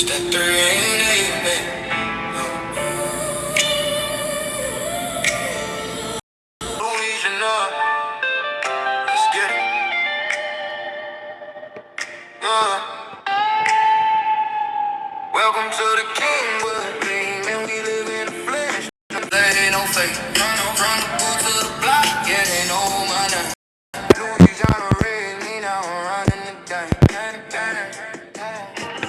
that 388, baby. Louisiana, let's get it. Welcome to the Kingwood, man. We live in the flesh. There ain't no fake. From the boot to the block, yeah, they know my name. Louisiana raised me, now I'm running the game.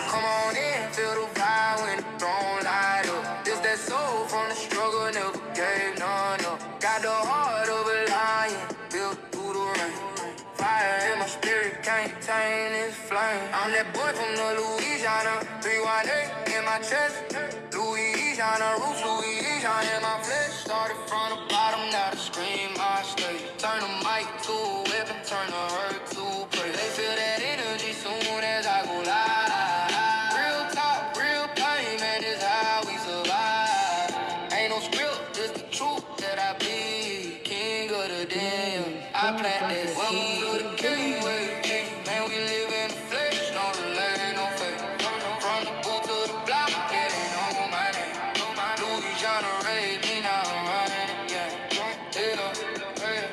Come on in, feel the vibe when the throne light up. This that soul from the struggle, never gave none up. Got the heart of a lion, built through the rain. Fire in my spirit, can't tame this flame. I'm that boy from the Louisiana, 318 in my chest. Louisiana roots, Louisiana in my flesh. Started from the bottom, now to scream my stage. Turn the mic to a weapon, turn the hurt to praise. They feel that energy soon as I go live. Real talk, real pain, man, this how we survive. Ain't no script, just the truth that I be. King of the damn, I plant that seed. Welcome to the king way, man, we live in the flesh, no delay, no fake. From the boot to the block, yeah, they know my name. Louisiana raised me, now I'm running again.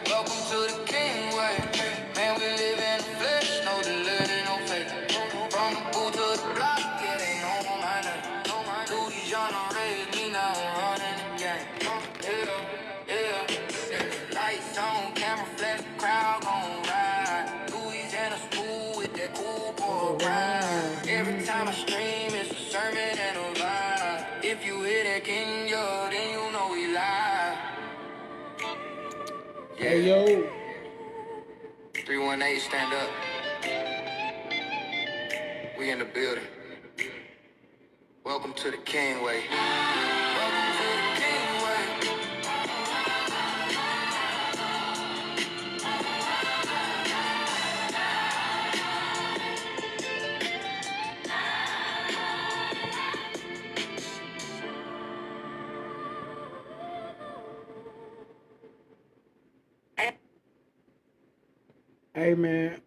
Welcome to the king way, man, we live in the flesh, no delay, no fake. From the boot to the block, yeah, they know my name. Louisiana raised me, now I'm running again. Lights on, camera flash, the crowd gon' ride. Louisiana school with that cool boy grind. Every time I stream, it's a sermon and a vibe. If you hear that King Yo, then you know we live. Hey yo, 318, stand up. We in the building. Welcome to the King Way. Welcome to the King Way. hey man,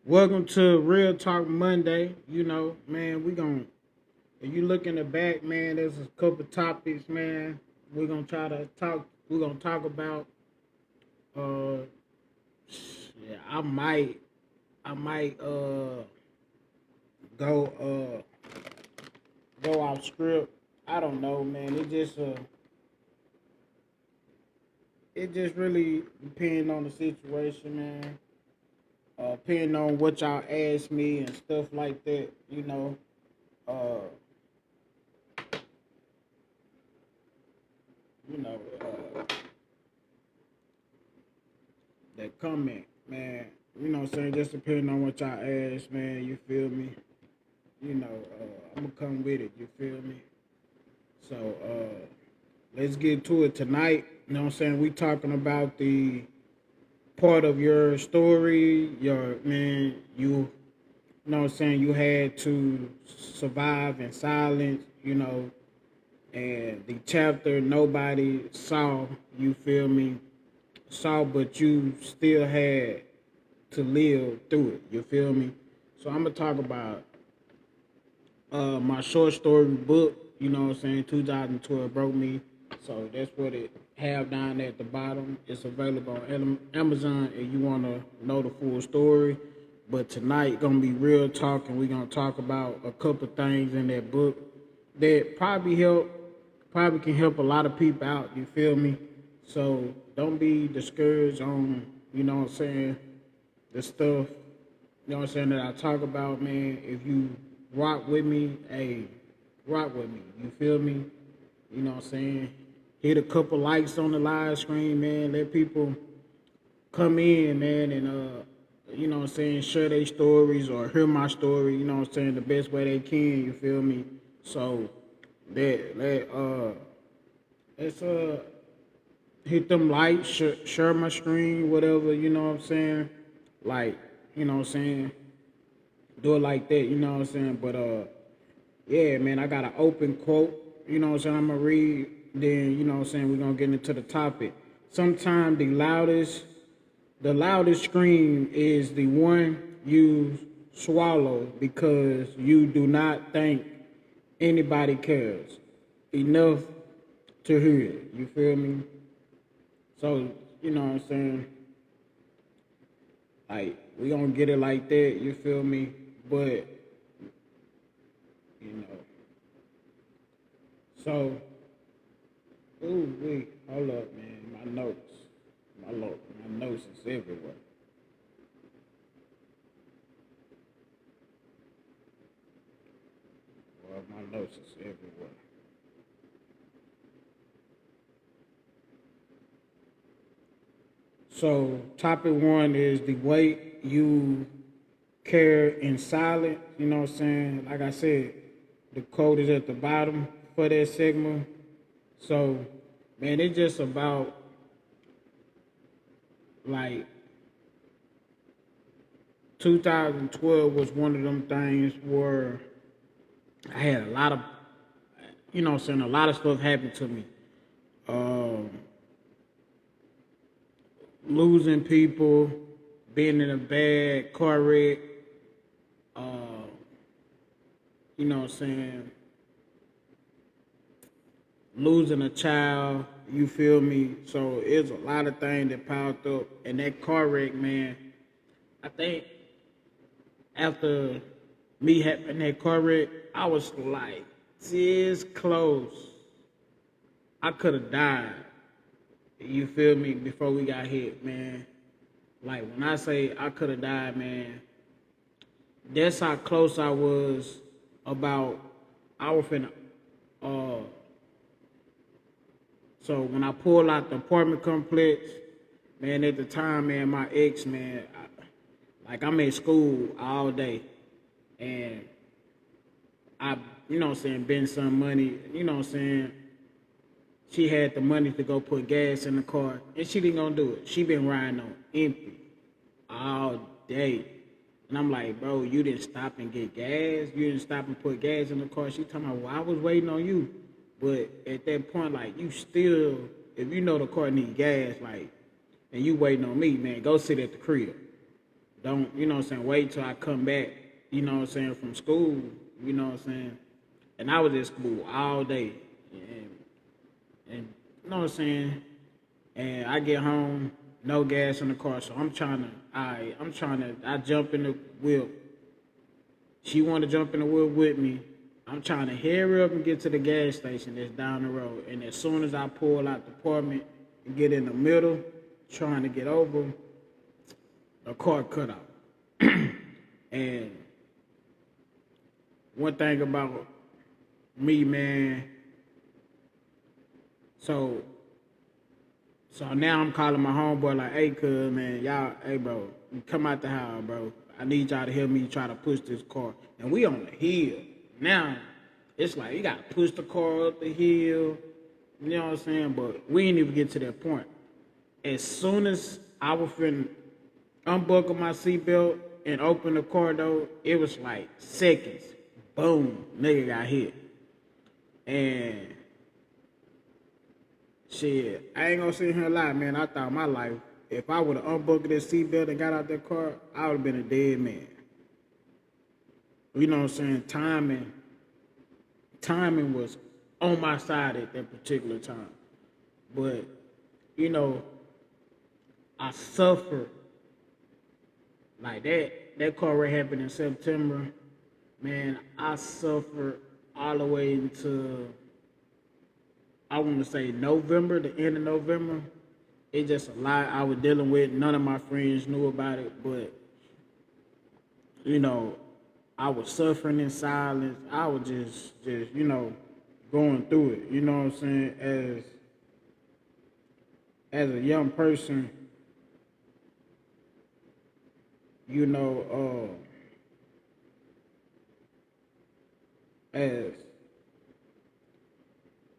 welcome to Real Talk Monday. You know, man, if you look in the back, man, there's a couple topics, man. We're gonna talk about, yeah, I might, go, go off script. I don't know, man. It just really depends on the situation, man. Depending on what y'all ask me and stuff like that, you know. Uh, you know, that comment, man. You know what I'm saying? Just depending on what y'all ask, man. You feel me? You know, I'm gonna come with it. You feel me? So, let's get to it tonight. You know what I'm saying? We talking about the part of your story, you know what I'm saying, you had to survive in silence, you know, and the chapter nobody saw, you feel me, but you still had to live through it, you feel me? So I'm gonna talk about my short story book, you know what I'm saying, 2012 Broke Me. So that's what it have down at the bottom. It's available on Amazon if you want to know the full story. But tonight gonna be real talk, and we're gonna talk about a couple things in that book that probably can help a lot of people out. You feel me? So don't be discouraged on, you know what I'm saying, the stuff, you know what I'm saying, that I talk about, man. If you rock with me, hey, rock with me. You feel me? You know what I'm saying? Hit a couple likes on the live screen, man. Let people come in, man, and you know what I'm saying, share their stories or hear my story, you know what I'm saying, the best way they can, you feel me? So let's hit them likes, share my screen, whatever, you know what I'm saying? Like, you know what I'm saying? Do it like that, you know what I'm saying? But yeah, man, I got an open quote, you know what I'm saying, I'm gonna read, then, you know what I'm saying, we're gonna get into the topic. Sometimes the loudest scream is the one you swallow because you do not think anybody cares enough to hear it. You feel me? So, you know what I'm saying? Like, we gonna get it like that, you feel me? But, you know. So, ooh, wait, hold up, man. My notes. My notes is everywhere. Well, my notes is everywhere. So, topic one is the way you care in silence. You know what I'm saying? Like I said, the code is at the bottom for that segment. So, man, it's just about like 2012 was one of them things where I had a lot of, you know what I'm saying, a lot of stuff happened to me. Um, Losing people, being in a bad car wreck, uh, you know what I'm saying, losing a child, you feel me? So it's a lot of things that piled up. And that car wreck, man, I think after me having that car wreck, I was like, this close. I could have died. You feel me? Before we got hit, man. Like when I say I could have died, man, that's how close I was about I was finna uh so when I pulled out the apartment complex, man, at the time, man, my ex, man, like I'm at school all day and I, you know what I'm saying, been some money, you know what I'm saying, she had the money to go put gas in the car, and she didn't gonna do it. She been riding on empty all day. And I'm like, bro, you didn't stop and get gas? You didn't stop and put gas in the car? She talking about, well, I was waiting on you. But at that point, like, you still, if you know the car need gas, like, and you waiting on me, man, go sit at the crib. Don't, you know what I'm saying, wait till I come back, you know what I'm saying, from school, you know what I'm saying? And I was at school all day. And you know what I'm saying? And I get home, no gas in the car, so I jump in the whip. She want to jump in the whip with me. I'm trying to hurry up and get to the gas station that's down the road. And as soon as I pull out the apartment and get in the middle, trying to get over, the car cut out. And one thing about me, man, so now I'm calling my homeboy like, hey, cuz, man, y'all, hey, bro, come out the house, bro. I need y'all to help me try to push this car. And we on the hill. Now, it's like, you got to push the car up the hill. You know what I'm saying? But we ain't even get to that point. As soon as I was finna unbuckle my seatbelt and open the car door, it was like seconds. Boom, nigga got hit. And shit, I ain't gonna sit here and lie, man. I thought my life, if I would have unbuckled that seatbelt and got out that car, I would have been a dead man. You know what I'm saying? Timing was on my side at that particular time. But, you know, I suffered. Like that car wreck happened in September. Man, I suffered all the way into, I want to say November, the end of November. It's just a lot I was dealing with. None of my friends knew about it, but, you know, I was suffering in silence. I was just, you know, going through it. You know what I'm saying? As a young person, you know,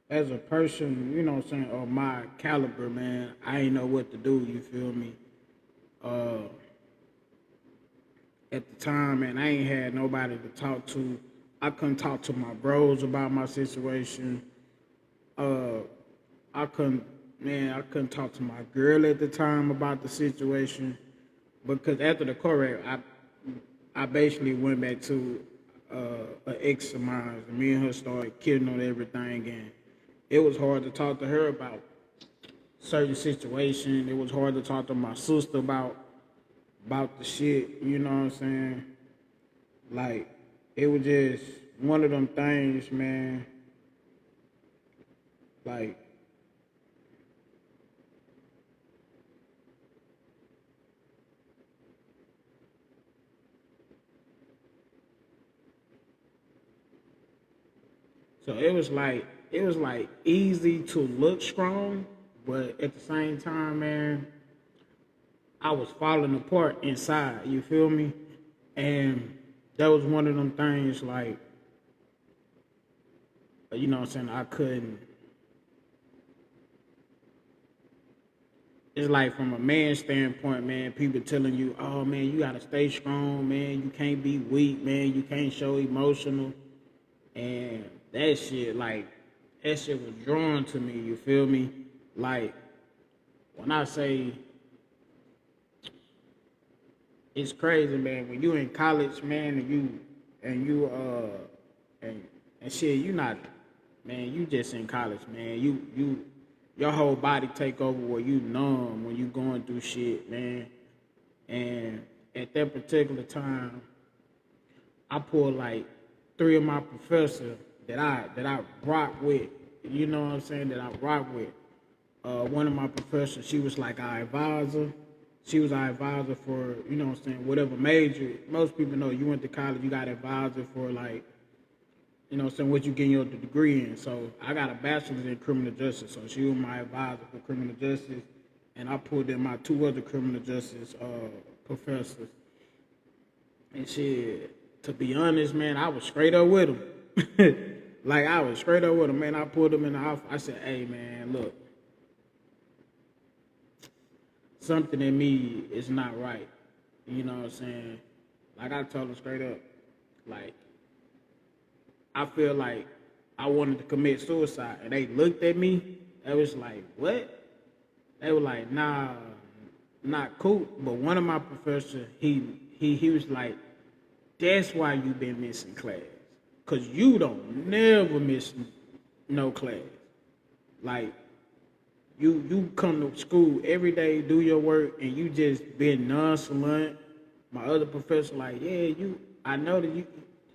as a person, you know what I'm saying, of my caliber, man, I ain't know what to do, you feel me? At the time, man, I ain't had nobody to talk to. I couldn't talk to my bros about my situation. I couldn't talk to my girl at the time about the situation. Because after the car wreck, I basically went back to an ex of mine, and me and her started kidding on everything, and it was hard to talk to her about certain situation. It was hard to talk to my sister about the shit. You know what I'm saying? Like, it was just one of them things, man. Like, so it was like easy to look strong, but at the same time, man, I was falling apart inside. You feel me? And that was one of them things, like, you know what I'm saying, I couldn't. It's like, from a man's standpoint, man, people telling you, oh man, you gotta stay strong, man, you can't be weak, man, you can't show emotional. And that shit was drawn to me, you feel me? Like, when I say, it's crazy, man, when you in college, man, and shit, you not, man, you just in college, man. Your whole body take over where you numb when you going through shit, man. And at that particular time, I pulled like three of my professors that I rock with. You know what I'm saying? That I rock with. One of my professors, she was like our advisor. She was our advisor for, you know what I'm saying, whatever major. Most people know you went to college, you got an advisor for, like, you know what I'm saying, what you getting your degree in. So I got a bachelor's in criminal justice. So she was my advisor for criminal justice. And I pulled in my two other criminal justice professors. And shit, to be honest, man, I was straight up with them. Like, I was straight up with them, man. I pulled them in the office. I said, hey, man, look, something in me is not right. You know what I'm saying? Like, I told them straight up, like, I feel like I wanted to commit suicide. And they looked at me. They was like, what? They were like, nah, not cool. But one of my professors, he was like, that's why you been missing class. Because you don't never miss no class. Like, you come to school every day, do your work, and you just been nonchalant. My other professor like, yeah, I know that you,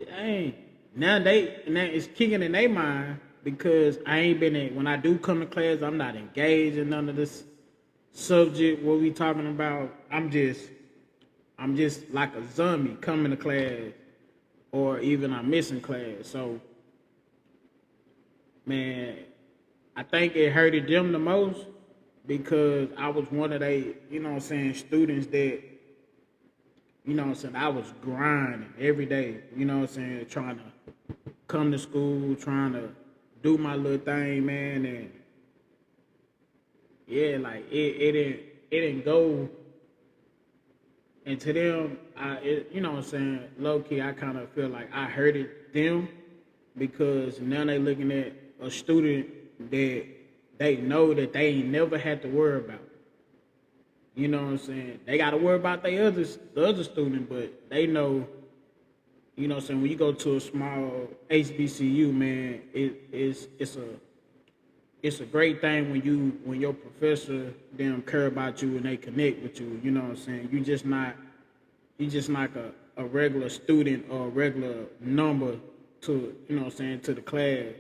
dang. Now it's kicking in their mind because I ain't been when I do come to class, I'm not engaged in none of this subject, what we talking about. I'm just like a zombie coming to class, or even I'm missing class. So, man, I think it hurted them the most because I was one of they, you know what I'm saying, students that, you know what I'm saying, I was grinding every day, you know what I'm saying, trying to come to school, trying to do my little thing, man, and yeah, like, it didn't go. And to them, you know what I'm saying, low key, I kind of feel like I hurted them because now they looking at a student that they know that they ain't never had to worry about. You know what I'm saying? They got to worry about the other student, but they know, you know what I'm saying, when you go to a small HBCU, man, it's a great thing when your professor them care about you and they connect with you. You know what I'm saying? You just not a regular student or a regular number to, you know what I'm saying, to the class.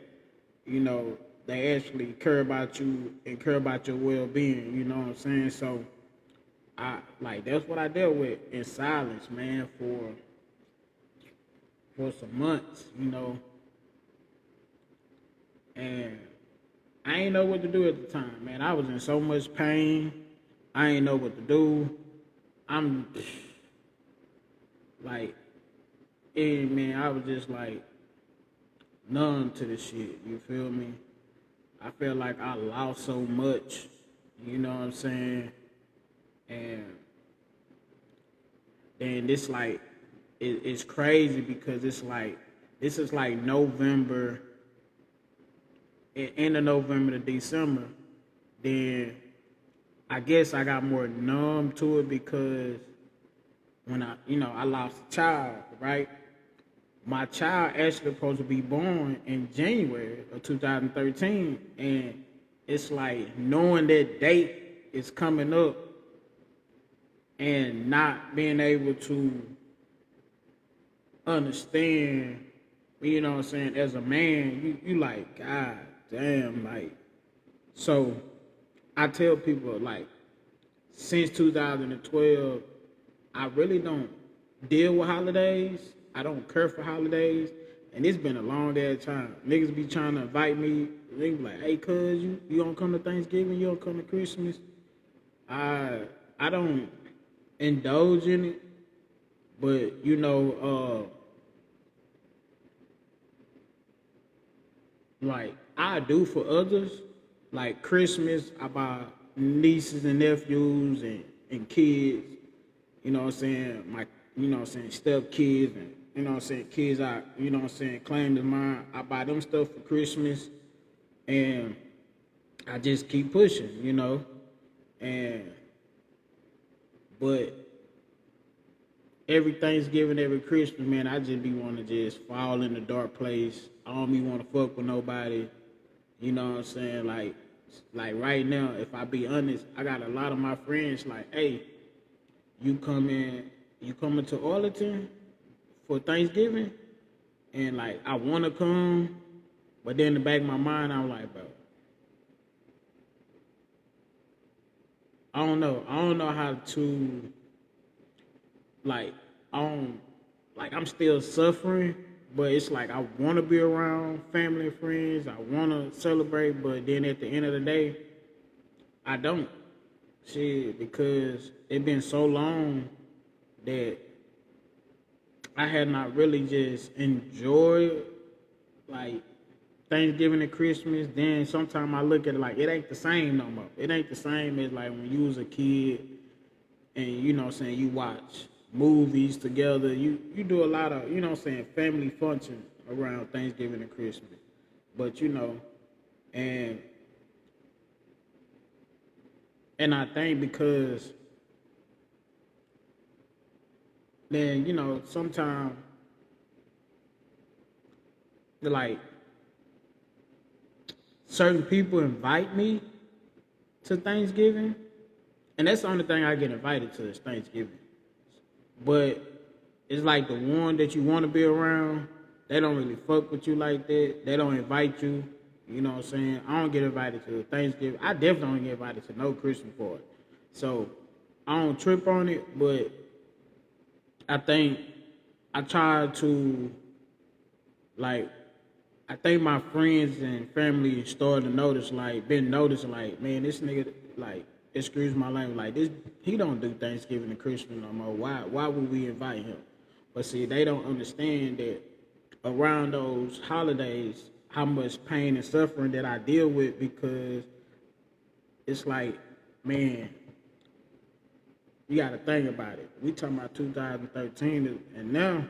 You know, they actually care about you and care about your well-being. You know what I'm saying? So that's what I dealt with in silence, man, for some months, you know. And I ain't know what to do at the time, man. I was in so much pain. I ain't know what to do. I'm like, man, I was just like numb to the shit. You feel me? I feel like I lost so much. You know what I'm saying? And then this, like, it's crazy because it's like, this is like November, end of November to December. Then I guess I got more numb to it because when I lost a child, right? My child actually supposed to be born in January of 2013, and it's like knowing that date is coming up and not being able to understand, you know what I'm saying, as a man, you like, God damn, like, so I tell people, like, since 2012, I really don't deal with holidays. I don't care for holidays. And it's been a long ass time. Niggas be trying to invite me. They be like, hey, cuz, you don't come to Thanksgiving? You don't come to Christmas? I don't indulge in it. But, like, I do for others. Like, Christmas, I buy nieces and nephews and kids. You know what I'm saying? Step kids and, kids I, claim as mine. I buy them stuff for Christmas and I just keep pushing. And, but every Thanksgiving, every Christmas, man, I just be wanting to just fall in the dark place. I don't be want to fuck with nobody. You know what I'm saying? Like right now, if I be honest, I got a lot of my friends like, hey, you coming to Arlington for Thanksgiving? And like, I want to come, but then in the back of my mind, I'm like, bro, I don't know. I don't know how to, like, I'm still suffering, but it's like I want to be around family and friends. I want to celebrate, but then at the end of the day, I don't. Shit, because it been so long that I had not really just enjoyed, like, Thanksgiving and Christmas. Then sometimes I look at it like it ain't the same no more. It ain't the same as like when you was a kid and you watch movies together. You do a lot of, family functions around Thanksgiving and Christmas. But and I think because then, sometimes like certain people invite me to Thanksgiving, and that's the only thing I get invited to is Thanksgiving. But it's like the one that you want to be around, they don't really fuck with you like that. They don't invite you. You know what I'm saying? I don't get invited to Thanksgiving. I definitely don't get invited to no Christmas party. So I don't trip on it, but I think I try to, like, I think my friends and family started to notice, like, been noticing, like, man, this nigga, like, excuse my language, like, this, he don't do Thanksgiving and Christmas no more. Why would we invite him? But see, they don't understand that around those holidays, how much pain and suffering that I deal with, because it's like, man, you got to think about it. We talking about 2013, and now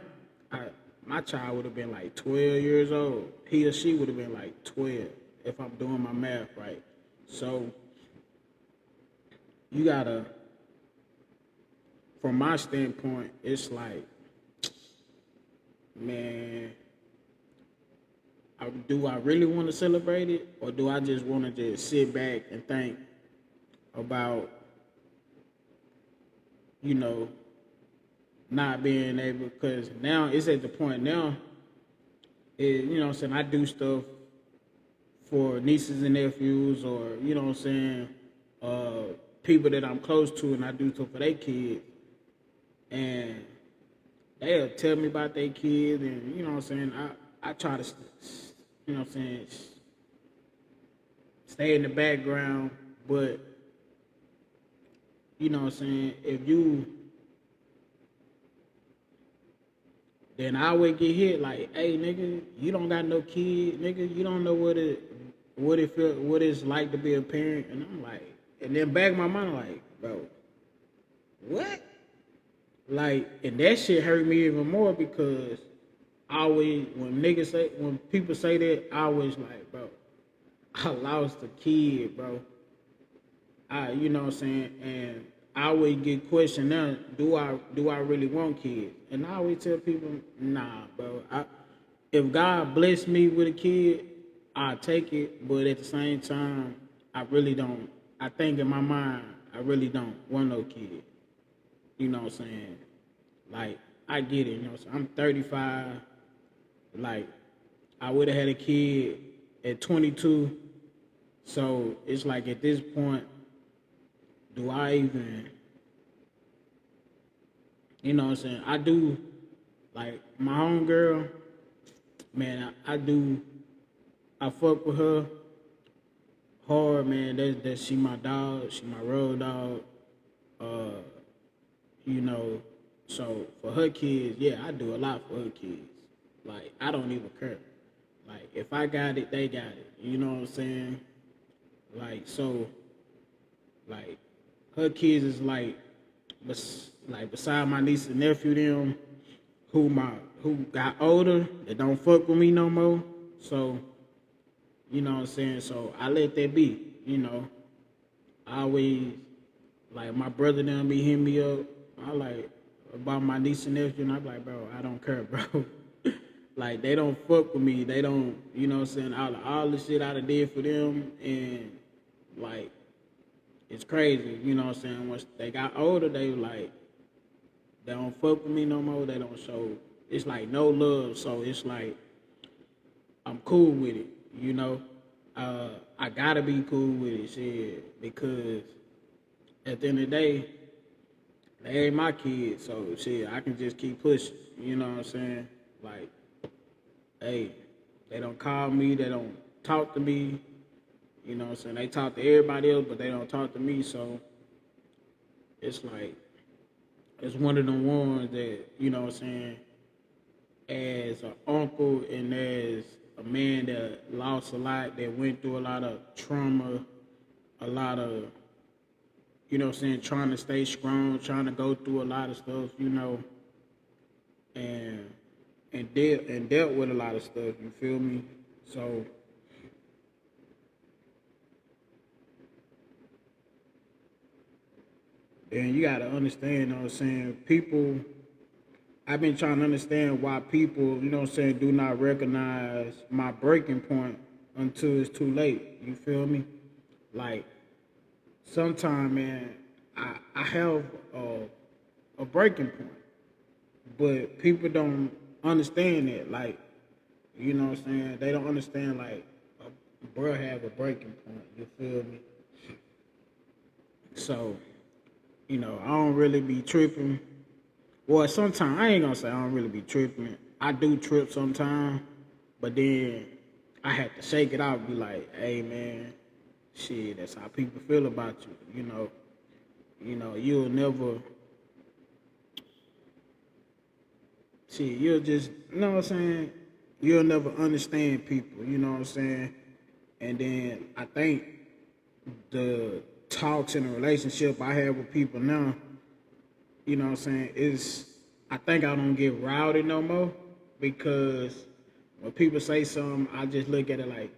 my child would have been like 12 years old. He or she would have been like 12, if I'm doing my math right. So you gotta, from my standpoint, it's like, man, do I really want to celebrate it, or do I just want to just sit back and think about, not being able, because now it's at the point now, I do stuff for nieces and nephews, or, people that I'm close to, and I do stuff for their kids, and they'll tell me about their kids, and, I try to, stay in the background, but, if you, then I always get hit like, hey, nigga, you don't got no kid, nigga, you don't know what it's like to be a parent, and I'm like, and then back in my mind, like, bro, what? Like, and that shit hurt me even more, because when people say that, I always like, bro, I lost a kid, bro. And I always get questioned now, do I really want kids? And I always tell people, nah, bro. If God bless me with a kid, I'll take it. But at the same time, I really don't. I think in my mind, I really don't want no kid. You know what I'm saying? Like, I get it. You know what I'm saying? I'm 35. Like, I would have had a kid at 22. So it's like at this point, do I even, you know what I'm saying? I do, like, my homegirl, man, I do, I fuck with her hard, man. She my dog, she my road dog. Uh, you know, so for her kids, yeah, I do a lot for her kids. Like, I don't even care. Like, if I got it, they got it. You know what I'm saying? Like, so, like, her kids is like beside my niece and nephew, them who got older, that don't fuck with me no more. So, you know what I'm saying? So I let that be, you know. I always, like, my brother done be hitting me up. I like about my niece and nephew, and I'm like, bro, I don't care, bro. Like, they don't fuck with me. They don't, you know what I'm saying? All the shit I done did for them, and like, it's crazy, you know what I'm saying? Once they got older, they like, they don't fuck with me no more. They don't show, it's like no love. So it's like, I'm cool with it, you know? I gotta be cool with it, shit, because at the end of the day, they ain't my kids, so shit, I can just keep pushing, you know what I'm saying? Like, hey, they don't call me, they don't talk to me, you know what I'm saying? They talk to everybody else, but they don't talk to me, so it's like, it's one of them ones that, you know what I'm saying, as an uncle and as a man that lost a lot, that went through a lot of trauma, a lot of, you know what I'm saying, trying to stay strong, trying to go through a lot of stuff, you know, and dealt with a lot of stuff, you feel me? So then you gotta understand, you know what I'm saying, people, I've been trying to understand why people, you know what I'm saying, do not recognize my breaking point until it's too late. You feel me? Like, sometimes, man, I have a breaking point, but people don't understand it. Like, you know what I'm saying? They don't understand, like, a bro have a breaking point. You feel me? So, you know, I don't really be tripping. Well, sometimes, I ain't gonna say I don't really be tripping. I do trip sometimes, but then I have to shake it out and be like, hey, man, shit, that's how people feel about you, you know. You know, you'll never, shit, you'll just, you know what I'm saying? You'll never understand people, you know what I'm saying? And then I think the talks in a relationship I have with people now, you know what I'm saying, is, I think I don't get rowdy no more, because when people say something, I just look at it like,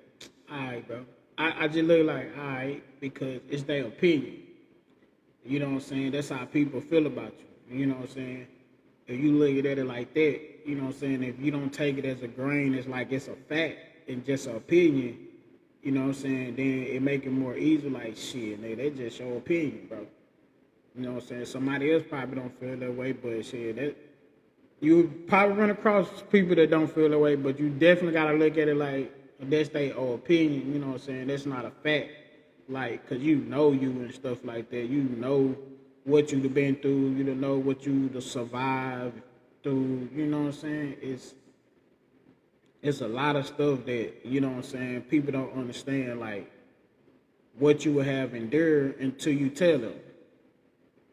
all right, bro. I just look like, all right, because it's their opinion. You know what I'm saying? That's how people feel about you. You know what I'm saying? If you look at it like that, you know what I'm saying? If you don't take it as a grain, it's like it's a fact and just an opinion, you know what I'm saying? Then it make it more easy, like, shit, nigga, they just show opinion, bro. You know what I'm saying? Somebody else probably don't feel that way, but shit, that, you probably run across people that don't feel that way, but you definitely got to look at it like that's their opinion, you know what I'm saying? That's not a fact. Like, because you know you and stuff like that. You know what you've been through. You don't know what you survived through. You know what I'm saying? It's a lot of stuff that, you know what I'm saying, people don't understand, like, what you will have endured until you tell them.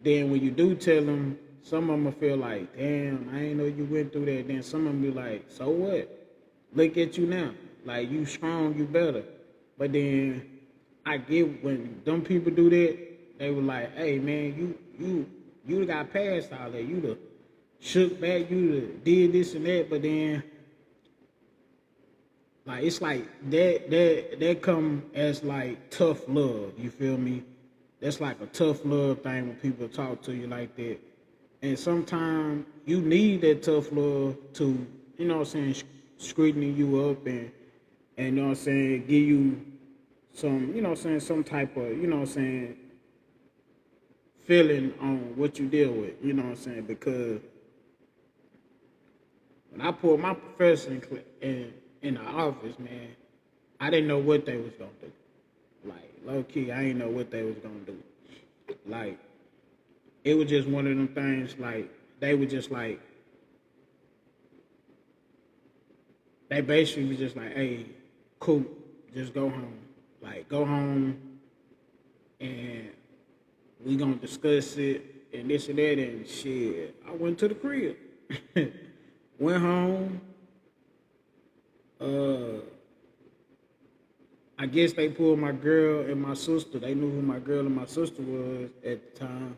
Then when you do tell them, some of them will feel like, damn, I ain't know you went through that. Then some of them be like, so what? Look at you now. Like, you strong, you better. But then I get when them people do that, they were like, hey, man, you got past all that. You done shook back, you done did this and that. But then, like, it's like that come as like tough love, you feel me? that's like a tough love thing when people talk to you like that. And sometimes you need that tough love to, you know what I'm saying, scrutiny you up and you know what I'm saying, give you some, you know what I'm saying, some type of, you know what I'm saying, feeling on what you deal with, you know what I'm saying? Because when I pulled my professor in the office, man, I didn't know what they was gonna do. Like low key, I didn't know what they was gonna do. Like it was just one of them things. Like they were just like they basically was just like, hey, cool, just go home. Like go home and we gonna discuss it and this and that and shit. I went to the crib. Went home. I guess they pulled my girl and my sister. They knew who my girl and my sister was at the time.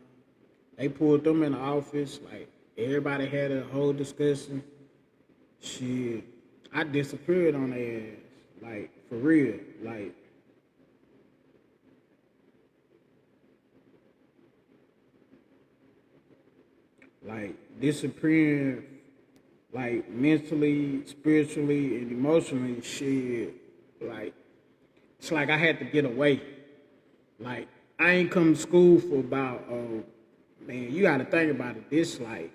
They pulled them in the office. Like everybody had a whole discussion. Shit, I disappeared on their ass. Like for real. Like disappearing, like mentally, spiritually, and emotionally. Shit, like it's like I had to get away. Like I ain't come to school for about man, you gotta think about it. This like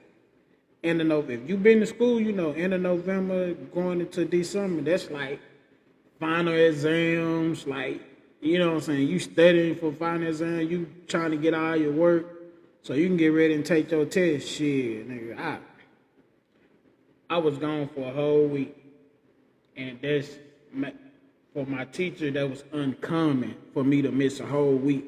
end of November. If you been to school, you know, end of November going into December, that's like final exams, like you know what I'm saying, you studying for final exam, you trying to get all your work so you can get ready and take your test. Shit, nigga. I was gone for a whole week. And that's for my teacher, that was uncommon for me to miss a whole week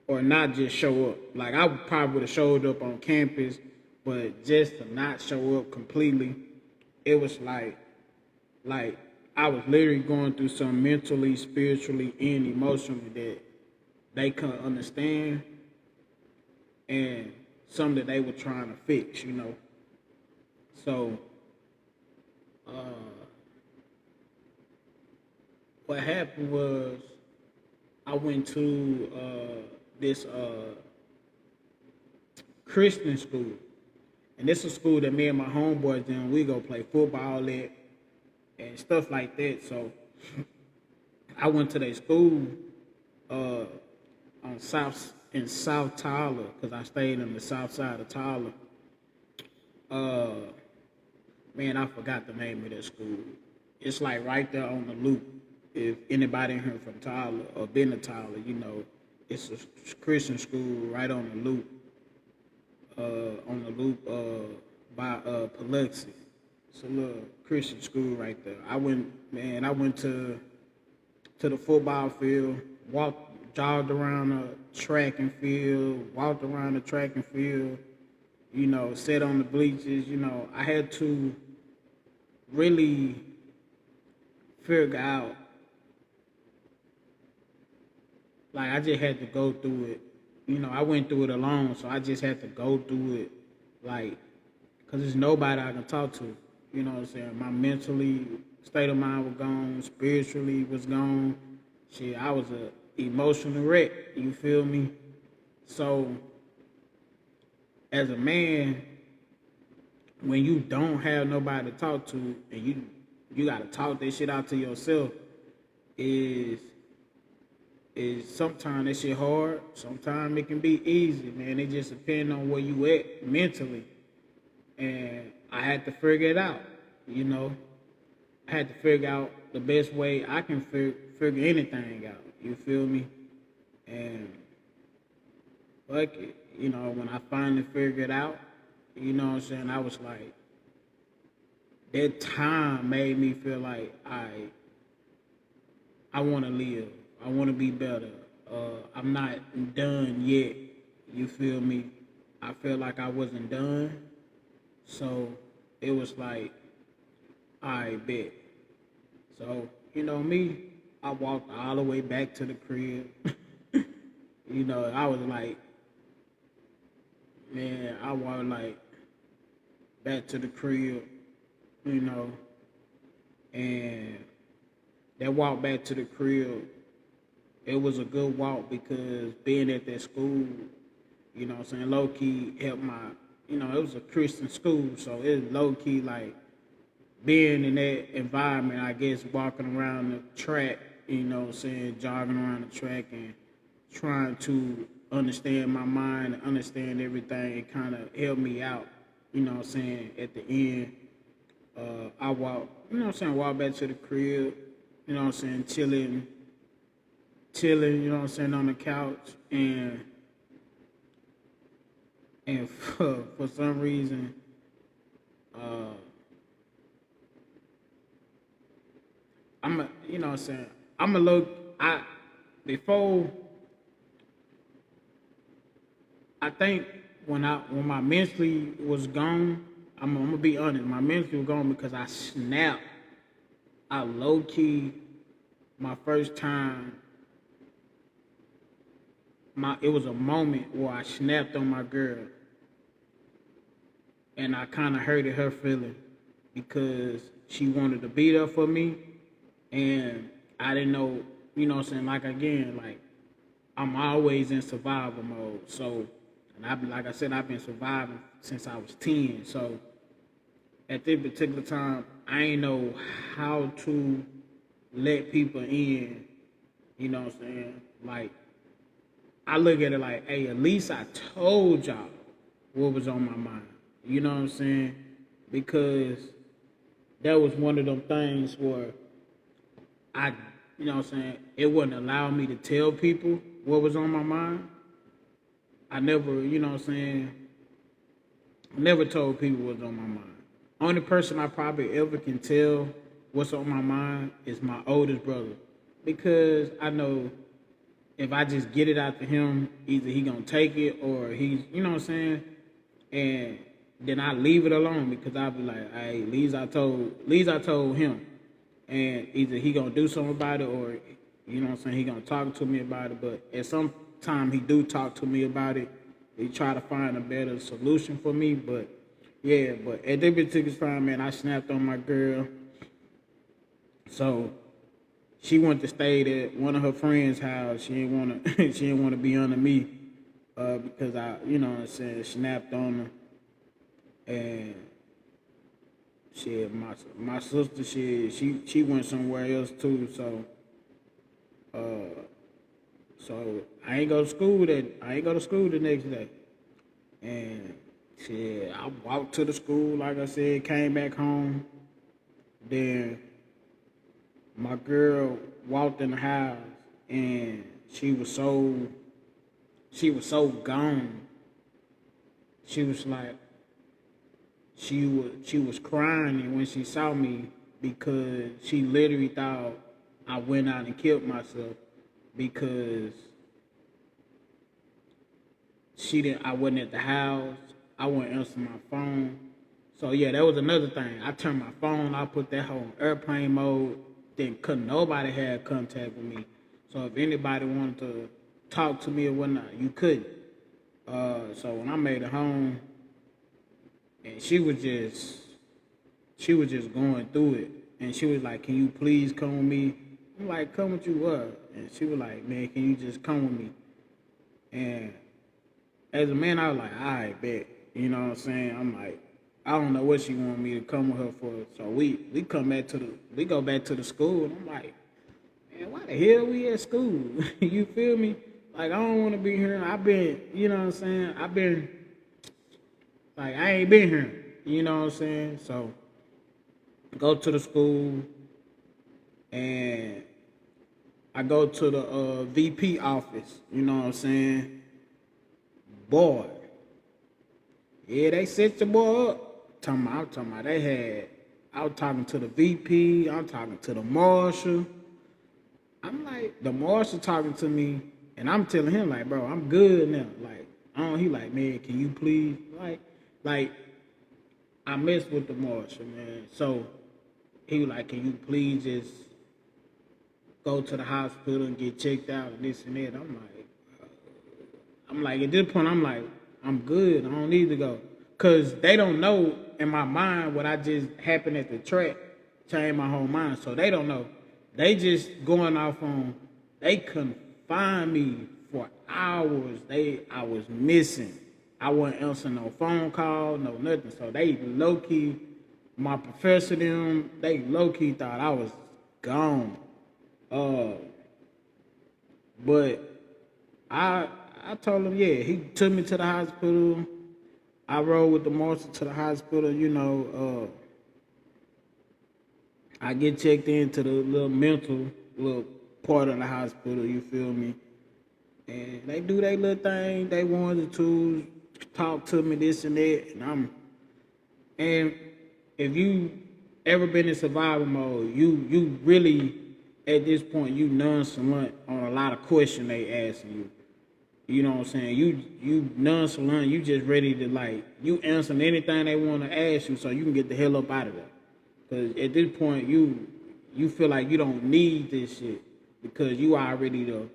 or not just show up. Like I probably would have showed up on campus, but just to not show up completely, it was like I was literally going through something mentally, spiritually, and emotionally that they couldn't understand, and something that they were trying to fix, you know. So what happened was I went to this Christian school. And this is a school that me and my homeboys then we go play football at and stuff like that. So I went to their school uh, on South Tyler because I stayed on the south side of Tyler. Uh, Man, I forgot the name of that school. It's like right there on the loop. If anybody in here from Tyler or been to Tyler, you know, it's a Christian school right on the loop. By Paluxy. It's a little Christian school right there. I went to the football field, jogged around the track and field, walked around the track and field, you know, sat on the bleachers, you know. I had to really figure out, like, I just had to go through it. You know, I went through it alone, so I just had to go through it, like, because there's nobody I can talk to. You know what I'm saying? My mentally state of mind was gone, spiritually was gone. Shit, I was a emotional wreck, you feel me? So, as a man, when you don't have nobody to talk to and you gotta talk that shit out to yourself, is sometimes that shit hard. Sometimes it can be easy, man. It just depends on where you at mentally. And I had to figure it out, you know. I had to figure out the best way I can figure anything out. You feel me? And fuck it. You know, when I finally figured it out, you know what I'm saying, I was like, that time made me feel like I want to live. I want to be better. I'm not done yet. You feel me? I felt like I wasn't done. So it was like, I bet. So, you know me, I walked all the way back to the crib. You know, I was like, man, I walked like back to the crib, you know, and that walk back to the crib it was a good walk because being at that school, low key helped my, it was a Christian school, so it was low key like being in that environment, I guess, walking around the track, jogging around the track and trying to understand my mind and understand everything, it kind of helped me out, at the end. I walk, walk back to the crib, chilling, on the couch, and for some reason, I'm a low, before, I think when my mentally was gone, I'm gonna be honest, my mentally was gone because I snapped. I low key, my first time, it was a moment where I snapped on my girl, and I kind of hurted her feeling because she wanted to be there for me, and I didn't know, like again, like I'm always in survival mode. So, and like I said, I've been surviving since I was 10. So, at this particular time, I ain't know how to let people in. Like, I look at it like, hey, at least I told y'all what was on my mind. You know what I'm saying? Because that was one of them things where it wouldn't allow me to tell people what was on my mind. I never, never told people what was on my mind. Only person I probably ever can tell what's on my mind is my oldest brother. Because I know if I just get it out to him, either he gonna take it or he's, and then I leave it alone because I'll be like, hey, Lee's I told him. And either he gonna do something about it or, he gonna talk to me about it. But at some time he do talk to me about it. He try to find a better solution for me. But yeah, but at that particular time, man, I snapped on my girl. So she went to stay at one of her friends' house. She didn't wanna be under me because I, snapped on her. And shit, my sister, she went somewhere else too. So, I ain't go to school the next day. And shit, I walked to the school, like I said, came back home. Then my girl walked in the house, and she was so gone. She was like, she was crying when she saw me because she literally thought I went out and killed myself because I wasn't at the house. I wouldn't answer my phone. So yeah, that was another thing. I turned my phone, I put that whole airplane mode, then couldn't nobody have contact with me. So if anybody wanted to talk to me or whatnot, you couldn't. So when I made it home, and she was just going through it. And she was like, can you please come with me? I'm like, come with you what? And she was like, man, can you just come with me? And as a man, I was like, all right, bet. You know what I'm saying? I'm like, I don't know what she wanted me to come with her for. So we go back to the school, and I'm like, man, why the hell we at school? You feel me? Like, I don't want to be here. I've been, you know what I'm saying? Like, I ain't been here, you know what I'm saying? So, go to the school, and I go to the VP office, you know what I'm saying? Boy, yeah, they set your boy up. I'm talking about I was talking to the VP, I'm talking to the marshal. I'm like, the marshal talking to me, and I'm telling him, like, bro, I'm good now. Like, he like, man, can you please, like, I messed with the marshal, man. So he was like, can you please just go to the hospital and get checked out and this and that? I'm like, at this point, I'm like, I'm good. I don't need to go. Because they don't know in my mind what I just happened at the track changed my whole mind. So they don't know. They just going off on, they confused. find me for hours. I was missing. I wasn't answering no phone call, no nothing. So they low key, my professor them, they low key thought I was gone. Uh, but I told him, yeah, he took me to the hospital. I rode with the marshal to the hospital, I get checked into the little mental little part of the hospital, you feel me? And they do their little thing, they wanted to talk to me, this and that, and if you ever been in survival mode, you really at this point you nonchalant on a lot of questions they asking you. You know what I'm saying? You nonchalant, you just ready to you answering anything they want to ask you so you can get the hell up out of there. Cause at this point you feel like you don't need this shit because you already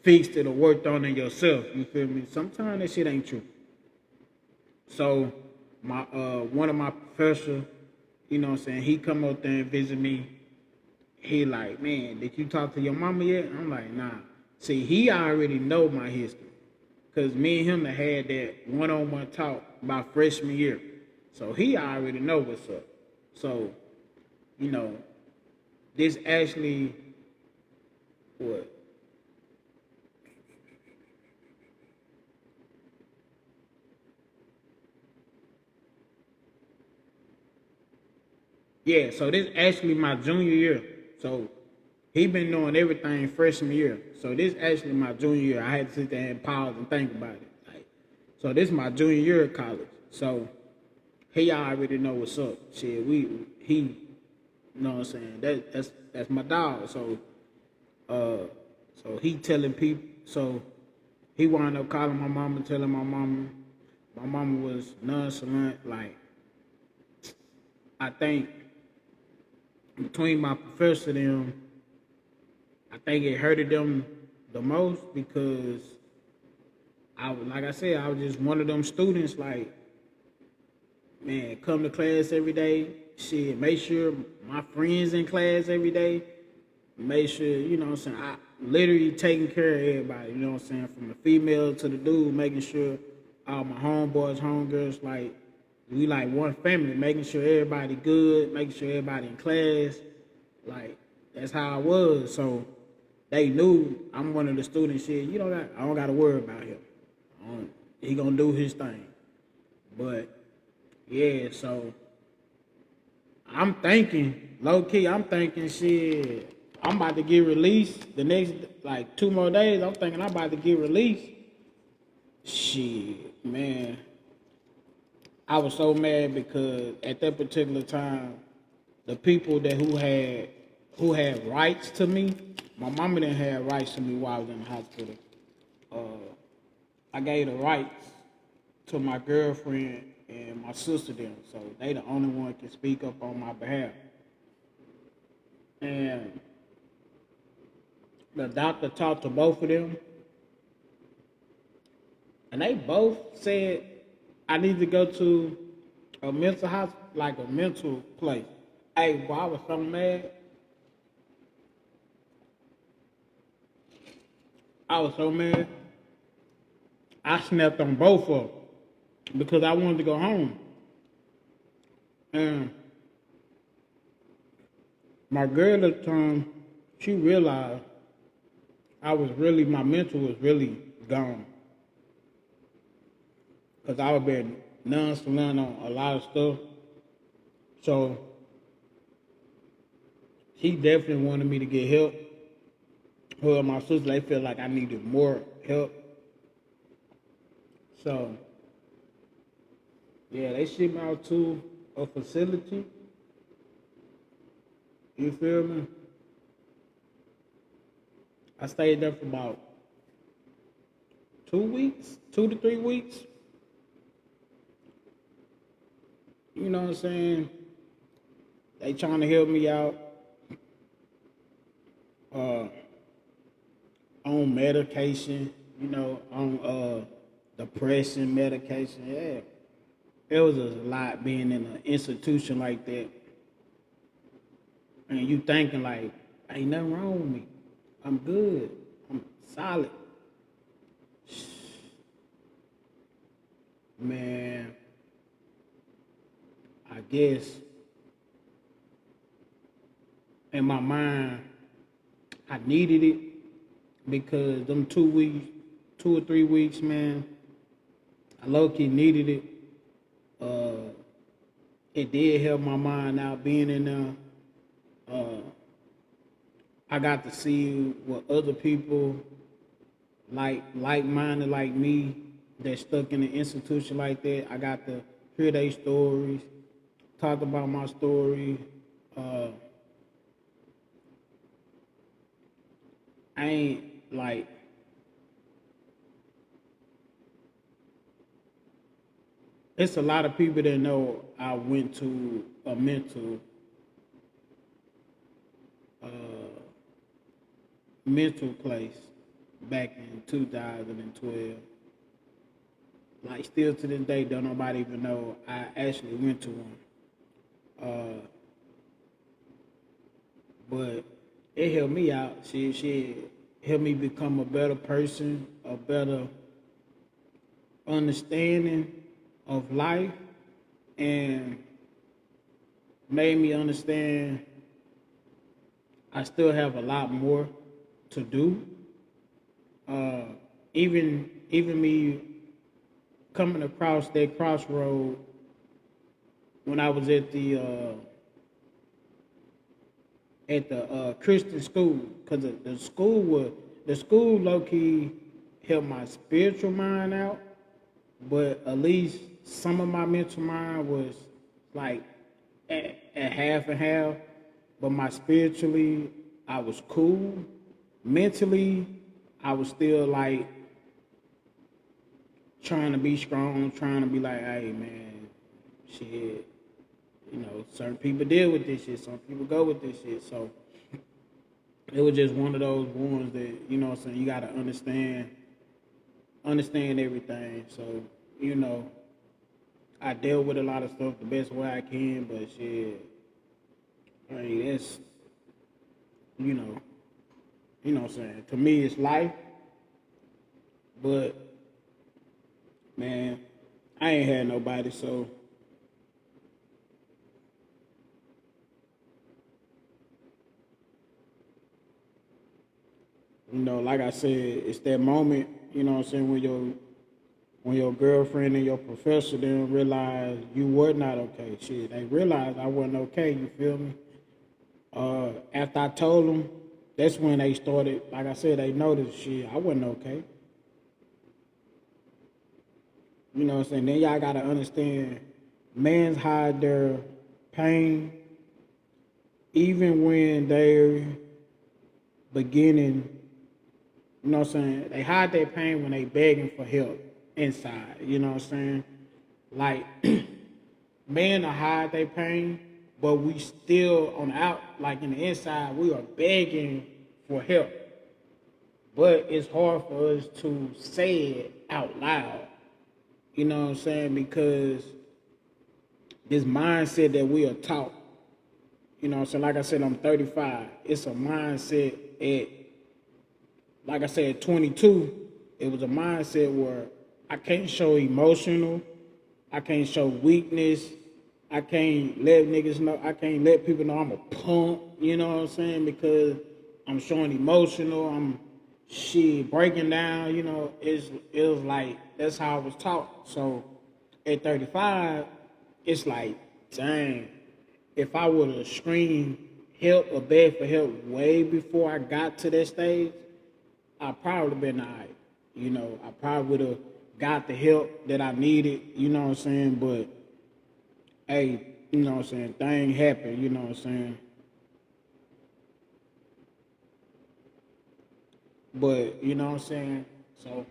fixed it or worked on it yourself. You feel me? Sometimes that shit ain't true. So my one of my professors, you know what I'm saying, he come up there and visit me. He like, man, did you talk to your mama yet? I'm like, nah. See, he already know my history. Cause me and him had that one-on-one talk about freshman year. So he already know what's up. So, this actually what? Yeah, so this actually my junior year. So he been knowing everything freshman year. So this actually my junior year. I had to sit there and pause and think about it. So this is my junior year of college. So he already know what's up. Shit, he, you know what I'm saying? That's my dog. So so he telling people. So he wound up calling my mama, telling my mama. My mama was nonchalant. I think between my professor and them, I think it hurted them the most because like I said, I was just one of them students. Man, come to class every day. Shit, make sure my friends in class every day. Make sure, you know what I'm saying, I literally taking care of everybody, you know what I'm saying, from the female to the dude, making sure all my homeboys, homegirls, we like one family, making sure everybody good, making sure everybody in class. That's how I was. So they knew I'm one of the students. Shit, I don't got to worry about him. He gonna do his thing. But yeah, so I'm thinking, low key, shit, I'm about to get released the next 2 more days. I'm thinking I'm about to get released. Shit, man. I was so mad because at that particular time, the people who had rights to me, my mama didn't have rights to me while I was in the hospital. I gave the rights to my girlfriend and my sister them, so they the only one can speak up on my behalf. And the doctor talked to both of them, and they both said I need to go to a mental hospital, a mental place. Hey, boy, I was so mad. I snapped on both of them because I wanted to go home. And my girl at the time, she realized my mental was really gone. Because I was being nonchalant on a lot of stuff. So she definitely wanted me to get help. Her and my sister, they felt like I needed more help. So, yeah, they shipped me out to a facility. You feel me? I stayed there for about 2 weeks, 2 to 3 weeks. You know what I'm saying? They trying to help me out on medication, on depression medication. Yeah, it was a lot being in an institution like that. And you thinking ain't nothing wrong with me. I'm good. I'm solid. Man, I guess in my mind, I needed it because them 2 weeks, 2 or 3 weeks, man, I low-key needed it. It did help my mind out being in there. I got to see what other people like-minded like me that stuck in an institution like that. I got to hear their stories, talk about my story. I ain't like it's a lot of people that know I went to a mental place back in 2012. Like still to this day, don't nobody even know I actually went to one. But it helped me out. She helped me become a better person, a better understanding of life, and made me understand I still have a lot more to do. Even me coming across that crossroad when I was at the Christian school, because the school low key helped my spiritual mind out, but at least some of my mental mind was like at half and half. But my spiritually, I was cool. Mentally, I was still like trying to be strong, trying to be like, hey man, shit. You know, certain people deal with this shit, some people go with this shit. So it was just one of those ones that, you know what I'm saying, you gotta understand everything. So, you know, I dealt with a lot of stuff the best way I can, but shit, I mean, it's, you know what I'm saying? To me, it's life, but, man, I ain't had nobody, so. You know, like I said, it's that moment, you know what I'm saying, when your girlfriend and your professor didn't realize you were not okay. Shit, they realized I wasn't okay, you feel me? After I told them, that's when they started, like I said, they noticed shit, I wasn't okay. You know what I'm saying? Then y'all gotta understand, mans hide their pain even when they're beginning, you know what I'm saying? They hide their pain when they begging for help inside, you know what I'm saying? Like, men will hide their pain, but we still on the out, like in the inside, we are begging for help. But it's hard for us to say it out loud, you know what I'm saying? Because this mindset that we are taught, you know what I'm saying? Like I said, I'm 35. It's a mindset like I said, at 22, it was a mindset where I can't show emotional, I can't show weakness, I can't let niggas know, I can't let people know I'm a punk, you know what I'm saying? Because I'm showing emotional, I'm breaking down, you know, it was like, that's how I was taught. So at 35, it's like, dang, if I would have screamed help or begged for help way before I got to that stage, I probably been all right. You know, I probably would have got the help that I needed, you know what I'm saying? But, hey, you know what I'm saying? Thing happened, you know what I'm saying? But, you know what I'm saying? So,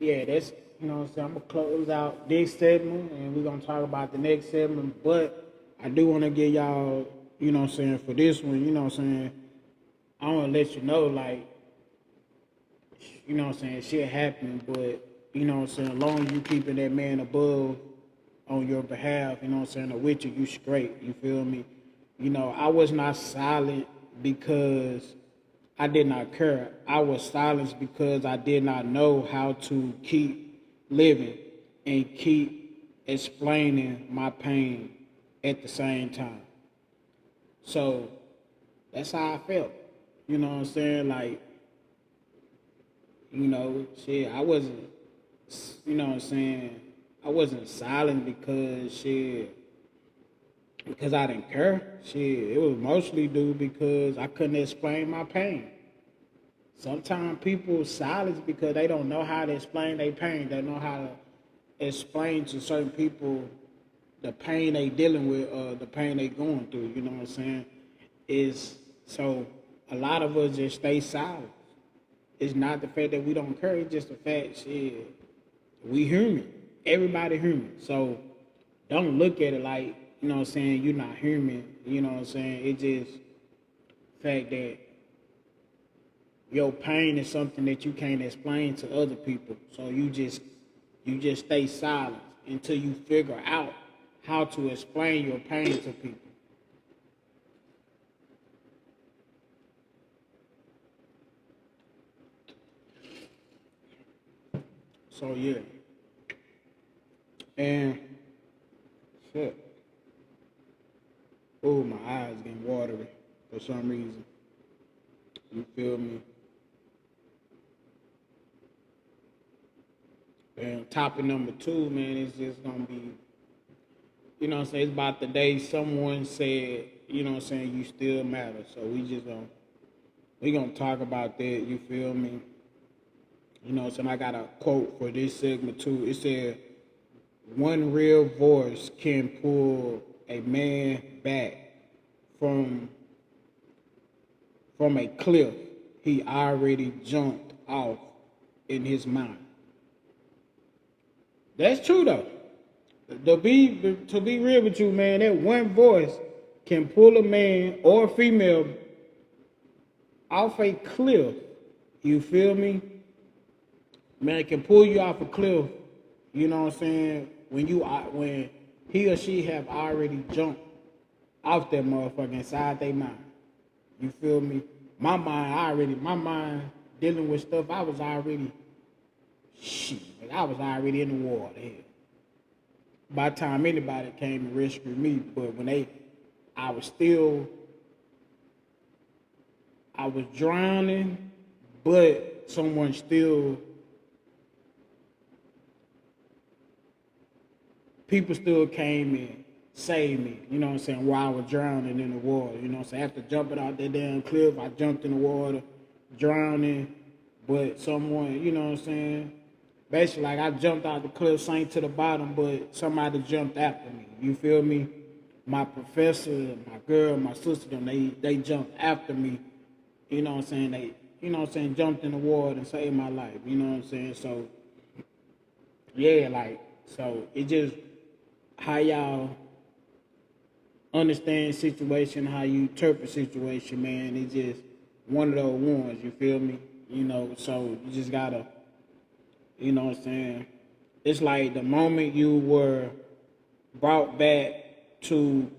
yeah, that's, you know what I'm saying? I'm going to close out this segment, and we're going to talk about the next segment. But I do want to get y'all, you know what I'm saying, for this one, you know what I'm saying? I want to let you know, like, you know what I'm saying, shit happening, but, you know what I'm saying, as long as you keeping that man above on your behalf, you know what I'm saying, or with you, you straight, you feel me? You know, I was not silent because I did not care. I was silenced because I did not know how to keep living and keep explaining my pain at the same time. So that's how I felt. You know what I'm saying? Like, shit, I wasn't, you know what I'm saying? I wasn't silent because I didn't care. Shit, it was mostly due because I couldn't explain my pain. Sometimes people silence because they don't know how to explain their pain. They know how to explain to certain people the pain they dealing with or the pain they going through. You know what I'm saying? Is so a lot of us just stay silent. It's not the fact that we don't care. It's just the fact, shit, we human. Everybody human. So don't look at it like, you know what I'm saying, you're not human. You know what I'm saying? It's just the fact that your pain is something that you can't explain to other people. So you just stay silent until you figure out how to explain your pain to people. So yeah. And shit. Oh, my eyes getting watery for some reason. You feel me? And topic number 2, man, is just gonna be, you know what I'm saying, it's about the day someone said, you know what I'm saying, you still matter. So we gonna talk about that, you feel me? You know what I'm saying? I got a quote for this segment too. It said, one real voice can pull a man back from a cliff he already jumped off in his mind. That's true though. To be real with you, man, that one voice can pull a man or a female off a cliff. You feel me? Man, it can pull you off a cliff. You know what I'm saying? When he or she have already jumped off that motherfucker inside their mind. You feel me? My mind dealing with stuff. I was already in the water. Hell. By the time anybody came and rescued me, but I was drowning, but someone people still came and saved me, you know what I'm saying, while I was drowning in the water, you know what I'm saying. After jumping out that damn cliff, I jumped in the water, drowning, but someone, you know what I'm saying, basically like I jumped out the cliff, sank to the bottom, but somebody jumped after me, you feel me? My professor, my girl, my sister, they jumped after me, you know what I'm saying, jumped in the water and saved my life, you know what I'm saying, so, yeah, so it just, how y'all understand situation, how you interpret situation, man, it's just one of those ones, you feel me? You know, so you just gotta, you know what I'm saying? It's like the moment you were brought back to,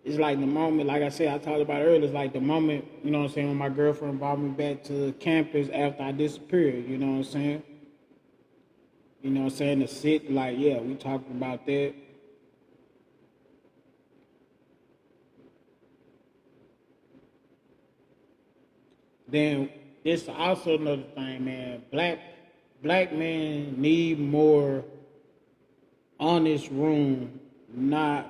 it's like the moment, like I said, I talked about earlier, it's like the moment, you know what I'm saying, when my girlfriend brought me back to campus after I disappeared, you know what I'm saying? You know what I'm saying? To sit, like, yeah, we talked about that. Then it's also another thing, man. Black men need more honest room, not,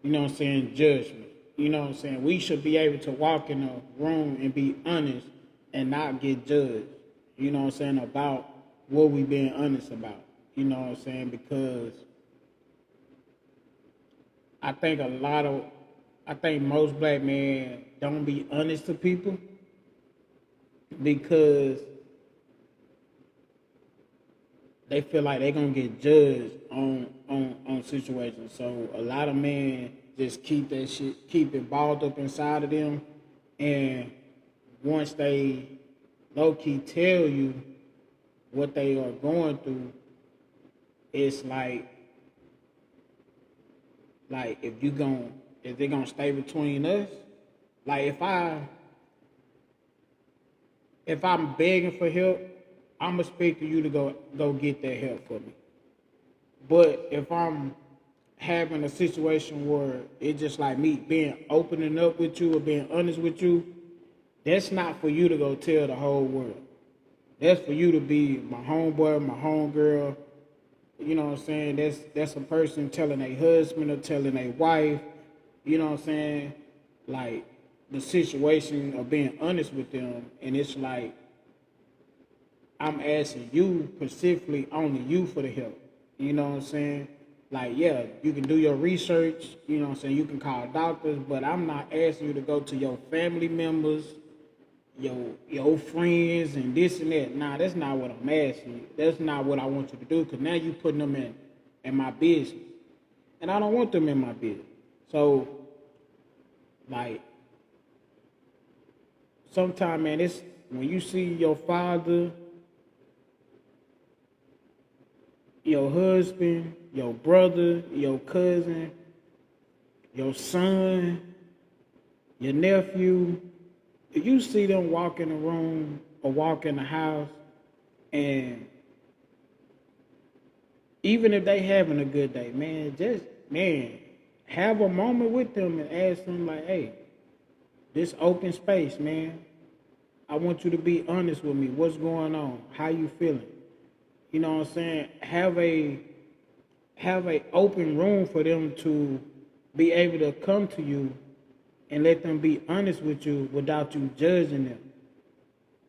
you know what I'm saying, judgment. You know what I'm saying? We should be able to walk in a room and be honest and not get judged. You know what I'm saying? About what we being honest about. You know what I'm saying? Because I think most black men don't be honest to people because they feel like they're gonna get judged on situations. So a lot of men just keep it balled up inside of them, and once they low key tell you what they are going through, it's like if they're gonna stay between us, like if I'm begging for help, I'm expecting you to go get that help for me. But if I'm having a situation where it's just like me being opening up with you or being honest with you, that's not for you to go tell the whole world. That's for you to be my homeboy, my homegirl. You know what I'm saying? That's a person telling a husband or telling a wife, you know what I'm saying? Like the situation of being honest with them. And it's like I'm asking you specifically only you for the help. You know what I'm saying? Like, yeah, you can do your research, you know what I'm saying? You can call doctors, but I'm not asking you to go to your family members, your friends and this and that. Nah, that's not what I'm asking you. That's not what I want you to do, because now you putting them in my business. And I don't want them in my business. So, like, sometimes, man, it's when you see your father, your husband, your brother, your cousin, your son, your nephew, if you see them walk in the room or walk in the house, and even if they having a good day, man, just, man, have a moment with them and ask them like, hey, this open space, man, I want you to be honest with me. What's going on? How you feeling? You know what I'm saying? Have a open room for them to be able to come to you and let them be honest with you without you judging them.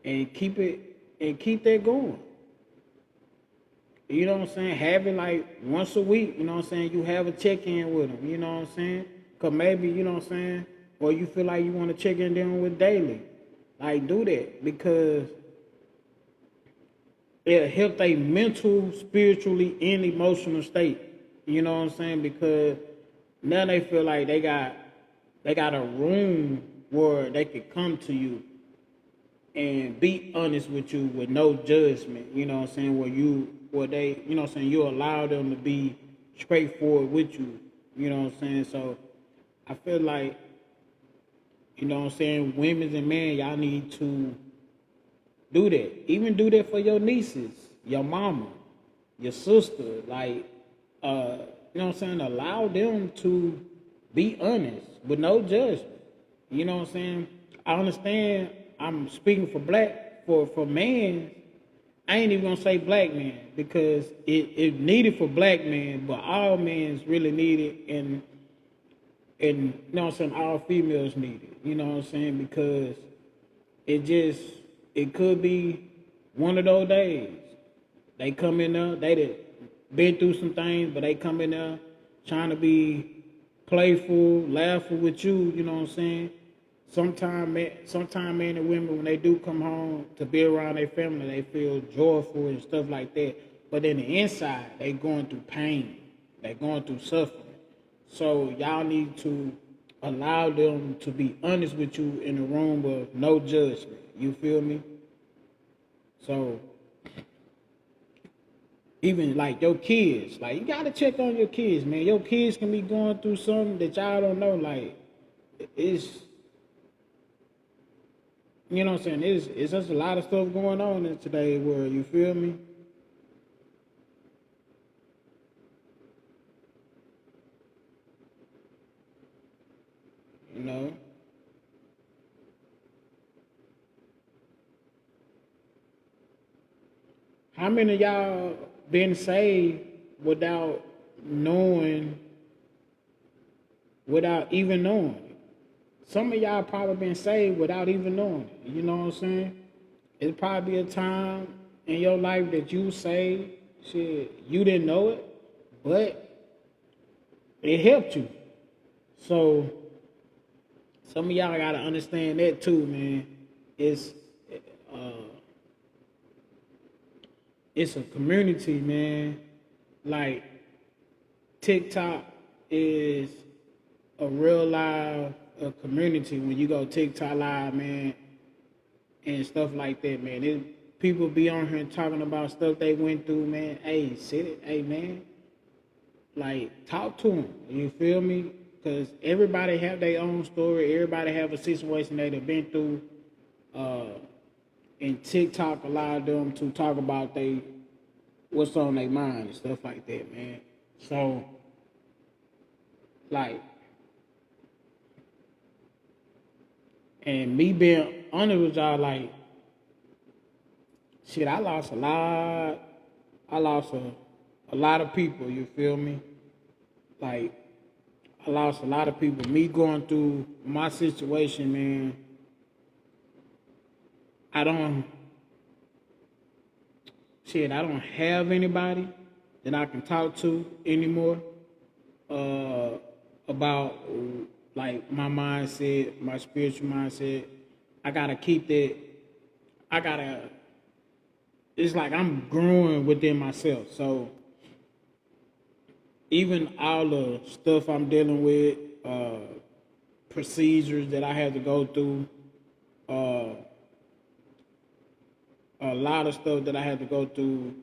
And keep that going. You know what I'm saying? Have it like once a week, you know what I'm saying? You have a check-in with them, you know what I'm saying? Because maybe, you know what I'm saying? Or you feel like you want to check in them with daily. Like, do that, because it'll help their mental, spiritually, and emotional state. You know what I'm saying? Because now they feel like they got a room where they could come to you and be honest with you with no judgment. You know what I'm saying? Where they, you know what I'm saying, you allow them to be straightforward with you. You know what I'm saying? So I feel like, you know what I'm saying, women and men, y'all need to do that. Even do that for your nieces, your mama, your sister. Like, you know what I'm saying? Allow them to be honest with no judgment. You know what I'm saying? I understand I'm speaking for for men. I ain't even gonna say black men, because it needed for black men, but all men's really need it, and you know what I'm saying, all females need it. You know what I'm saying? Because it could be one of those days. They come in there, they done been through some things, but they come in there trying to be playful, laughing with you, you know what I'm saying? Sometimes men and women, when they do come home to be around their family, they feel joyful and stuff like that. But in the inside, they going through pain. They going through suffering. So y'all need to allow them to be honest with you in a room of no judgment. You feel me? So even like your kids, like, you gotta check on your kids, man. Your kids can be going through something that y'all don't know. Like, it's, you know what I'm saying, it's just a lot of stuff going on in today's world. You feel me? You know. How many of y'all been saved without knowing, without even knowing it? Some of y'all probably been saved without even knowing it. You know what I'm saying? It's probably a time in your life that you saved, shit, you didn't know it, but it helped you. So some of y'all gotta understand that too, man. It's uh, it's a community, man. Like, TikTok is a real live community. When you go TikTok live, man, and stuff like that, man. People be on here talking about stuff they went through, man. Hey, sit it, hey, man. Like, talk to them. You feel me? Because everybody have their own story. Everybody have a situation they have been through. and TikTok allowed them to talk about what's on their mind and stuff like that, man. So, like, and me being honest with y'all, like, shit, I lost a lot. I lost a lot of people, you feel me? Like, I lost a lot of people. Me going through my situation, man, I don't have anybody that I can talk to anymore about like my mindset, my spiritual mindset. I gotta keep that. It's like I'm growing within myself. So even all the stuff I'm dealing with, procedures that I had to go through, uh, a lot of stuff that I had to go through.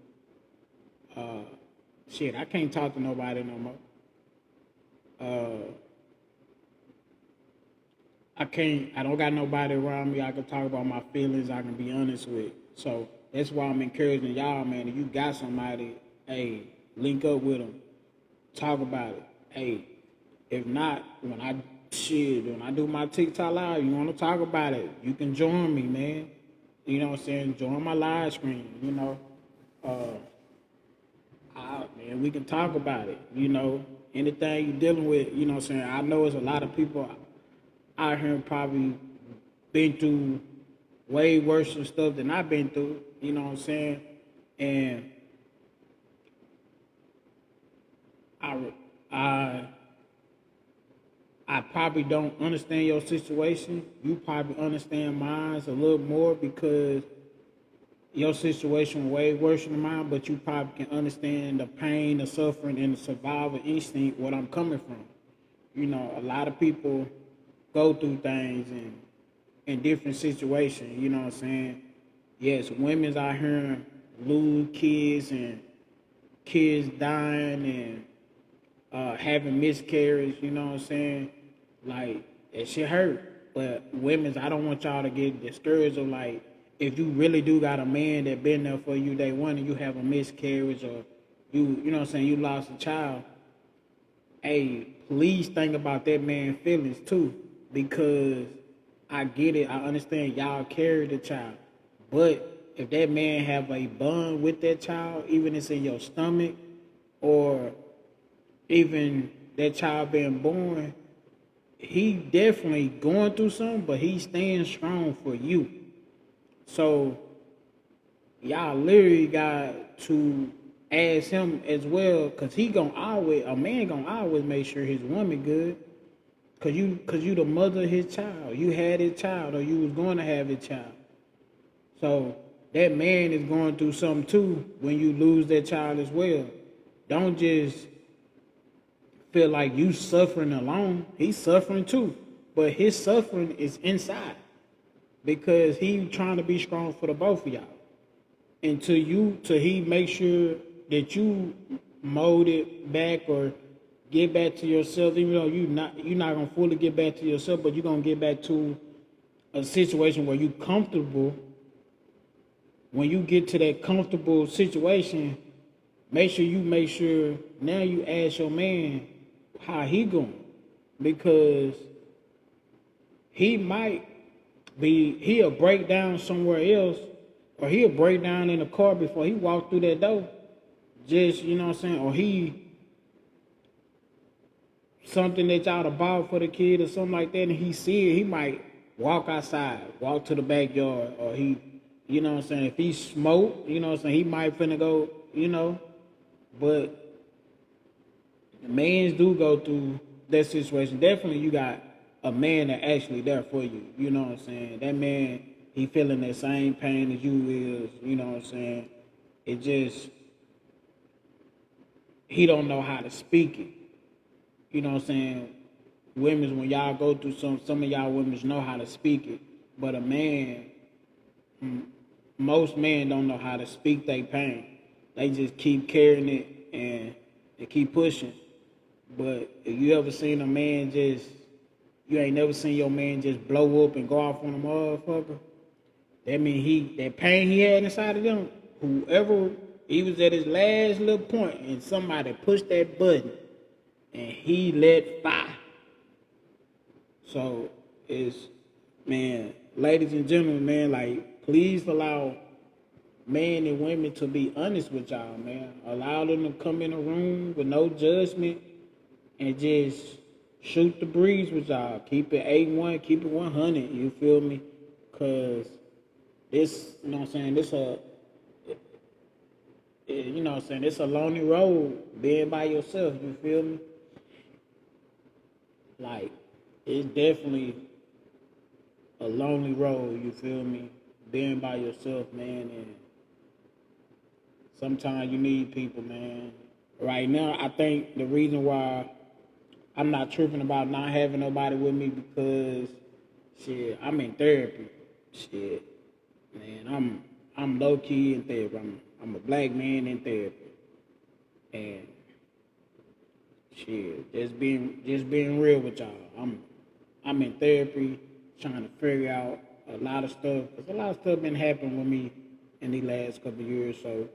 Shit, I can't talk to nobody no more. I don't got nobody around me I can talk about my feelings, I can be honest with. So that's why I'm encouraging y'all, man. If you got somebody, hey, link up with them, talk about it. Hey, if not, when I do my TikTok live, you want to talk about it, you can join me, man. You know what I'm saying? Join my live stream, you know. Man, we can talk about it, you know. Anything you're dealing with, you know what I'm saying? I know there's a lot of people out here probably been through way worse and stuff than I've been through, you know what I'm saying? And I probably don't understand your situation. You probably understand mine a little more because your situation way worse than mine, but you probably can understand the pain, the suffering, and the survival instinct, what I'm coming from. You know, a lot of people go through things and in different situations, you know what I'm saying? Yes, women's out here lose kids and kids dying and having miscarriage, you know what I'm saying? Like, that shit hurt. But women's, I don't want y'all to get discouraged of like, if you really do got a man that been there for you day one and you have a miscarriage or you know what I'm saying, you lost a child, hey, please think about that man's feelings too. Because I get it, I understand y'all carry the child. But if that man have a bond with that child, even if it's in your stomach or even that child being born, he definitely going through something, but he's staying strong for you. So y'all literally got to ask him as well, cause a man gonna always make sure his woman good, cause you the mother of his child. You had his child, or you was going to have his child. So that man is going through something too when you lose that child as well. Don't just feel like you suffering alone. He's suffering too, but his suffering is inside because he trying to be strong for the both of y'all. And till he make sure that you mold it back or get back to yourself, even though you're not gonna fully get back to yourself, but you're gonna get back to a situation where you comfortable. When you get to that comfortable situation, make sure now you ask your man how he going, because he'll break down somewhere else, or he'll break down in the car before he walk through that door. Just, you know what I'm saying, or something that y'all have bought for the kid or something like that, and he see it, he might walk outside, walk to the backyard, or you know what I'm saying, if he smoke, you know what I'm saying, he might finna go, you know, but the mans do go through that situation. Definitely you got a man that actually there for you, you know what I'm saying, that man, he feeling the same pain as you is, you know what I'm saying, it just, he don't know how to speak it, you know what I'm saying. Women, when y'all go through some of y'all women know how to speak it, but a man, most men don't know how to speak their pain. They just keep carrying it and they keep pushing. But if you ever seen a man you ain't never seen your man just blow up and go off on a motherfucker, That mean that pain he had inside of them, whoever he was at his last little point and somebody pushed that button and he let fire. So it's, man, ladies and gentlemen, man, like, please allow men and women to be honest with y'all, man. Allow them to come in a room with no judgment and just shoot the breeze with y'all. Keep it A1, keep it 100, you feel me? Cause this, you know what I'm saying, you know what I'm saying, it's a lonely road being by yourself, you feel me? Like, it's definitely a lonely road, you feel me? Being by yourself, man, and sometimes you need people, man. Right now, I think the reason why I'm not tripping about not having nobody with me because, shit, I'm in therapy. Shit, man, I'm low key in therapy. I'm a black man in therapy, and shit, just being real with y'all. I'm in therapy, trying to figure out a lot of stuff. Cause a lot of stuff been happening with me in these last couple of years. So,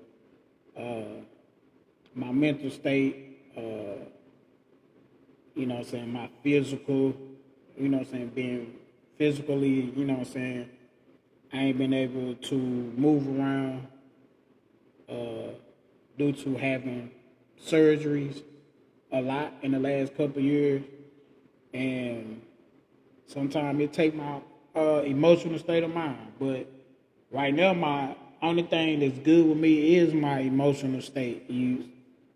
my mental state, you know what I'm saying, my physical, you know what I'm saying, being physically, you know what I'm saying, I ain't been able to move around due to having surgeries a lot in the last couple of years. And sometimes it take my emotional state of mind. But right now, my only thing that's good with me is my emotional state.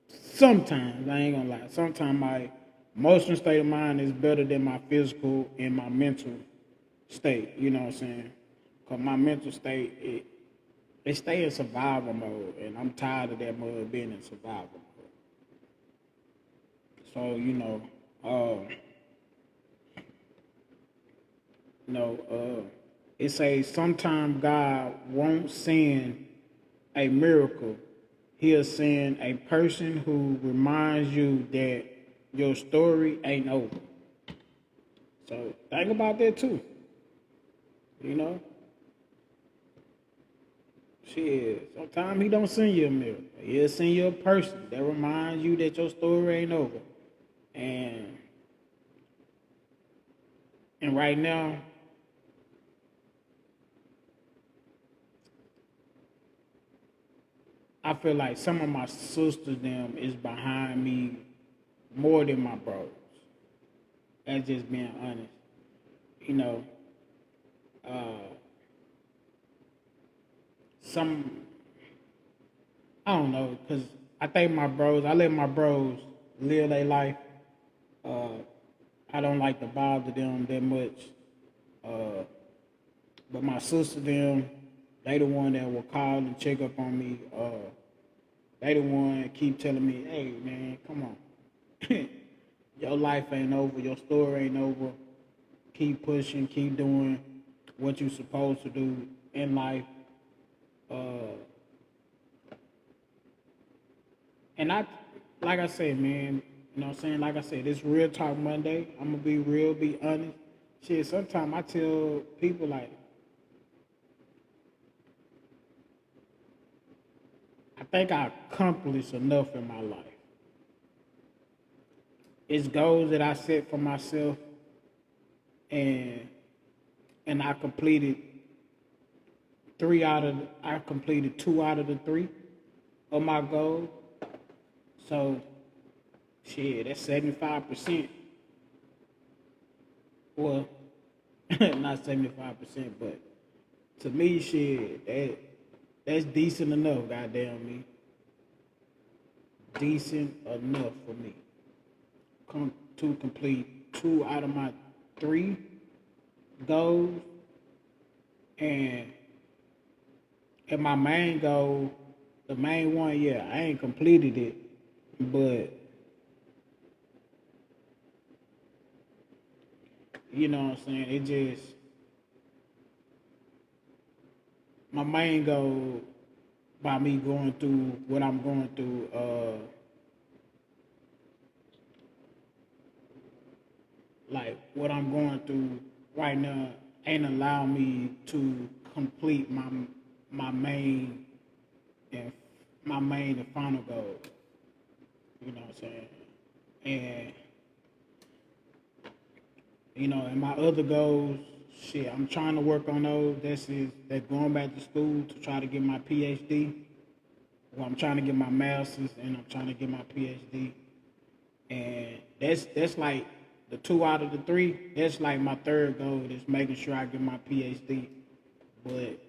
Sometimes, I ain't gonna lie, sometimes my emotional state of mind is better than my physical and my mental state, you know what I'm saying? Because my mental state, it stay in survival mode, and I'm tired of that mode being in survival mode. So, it says sometimes God won't send a miracle. He'll send a person who reminds you that your story ain't over. So think about that too. You know? Shit, sometimes he don't send you a miracle. He'll send you a person that reminds you that your story ain't over. And right now, I feel like some of my sisters them is behind me more than my bros. That's just being honest. You know, some, I don't know, because I think I let my bros live their life. I don't like to bother them that much. But my sister them, they the one that will call and check up on me. They the one that keep telling me, hey man, come on. Your life ain't over, your story ain't over. Keep pushing, keep doing what you're supposed to do in life. And like I said, man, you know what I'm saying? Like I said, it's Real Talk Monday. I'm going to be real, be honest. Shit, sometimes I tell people, like, I think I accomplished enough in my life. It's goals that I set for myself, and I completed two out of the three of my goals. So, shit, that's 75%. Well, not 75%, but to me, shit, that's decent enough, goddamn me. Decent enough for me. To complete 2 out of my 3 goals. And my main goal, the main one, yeah, I ain't completed it, but you know what I'm saying? It just, my main goal by me going through what I'm going through, like what I'm going through right now ain't allow me to complete my main and my main and final goal. You know what I'm saying? And and my other goals, shit, I'm trying to work on those. That's going back to school to try to get my PhD. Well, I'm trying to get my master's and I'm trying to get my PhD. And that's like the two out of the three. That's like my third goal is making sure I get my PhD. But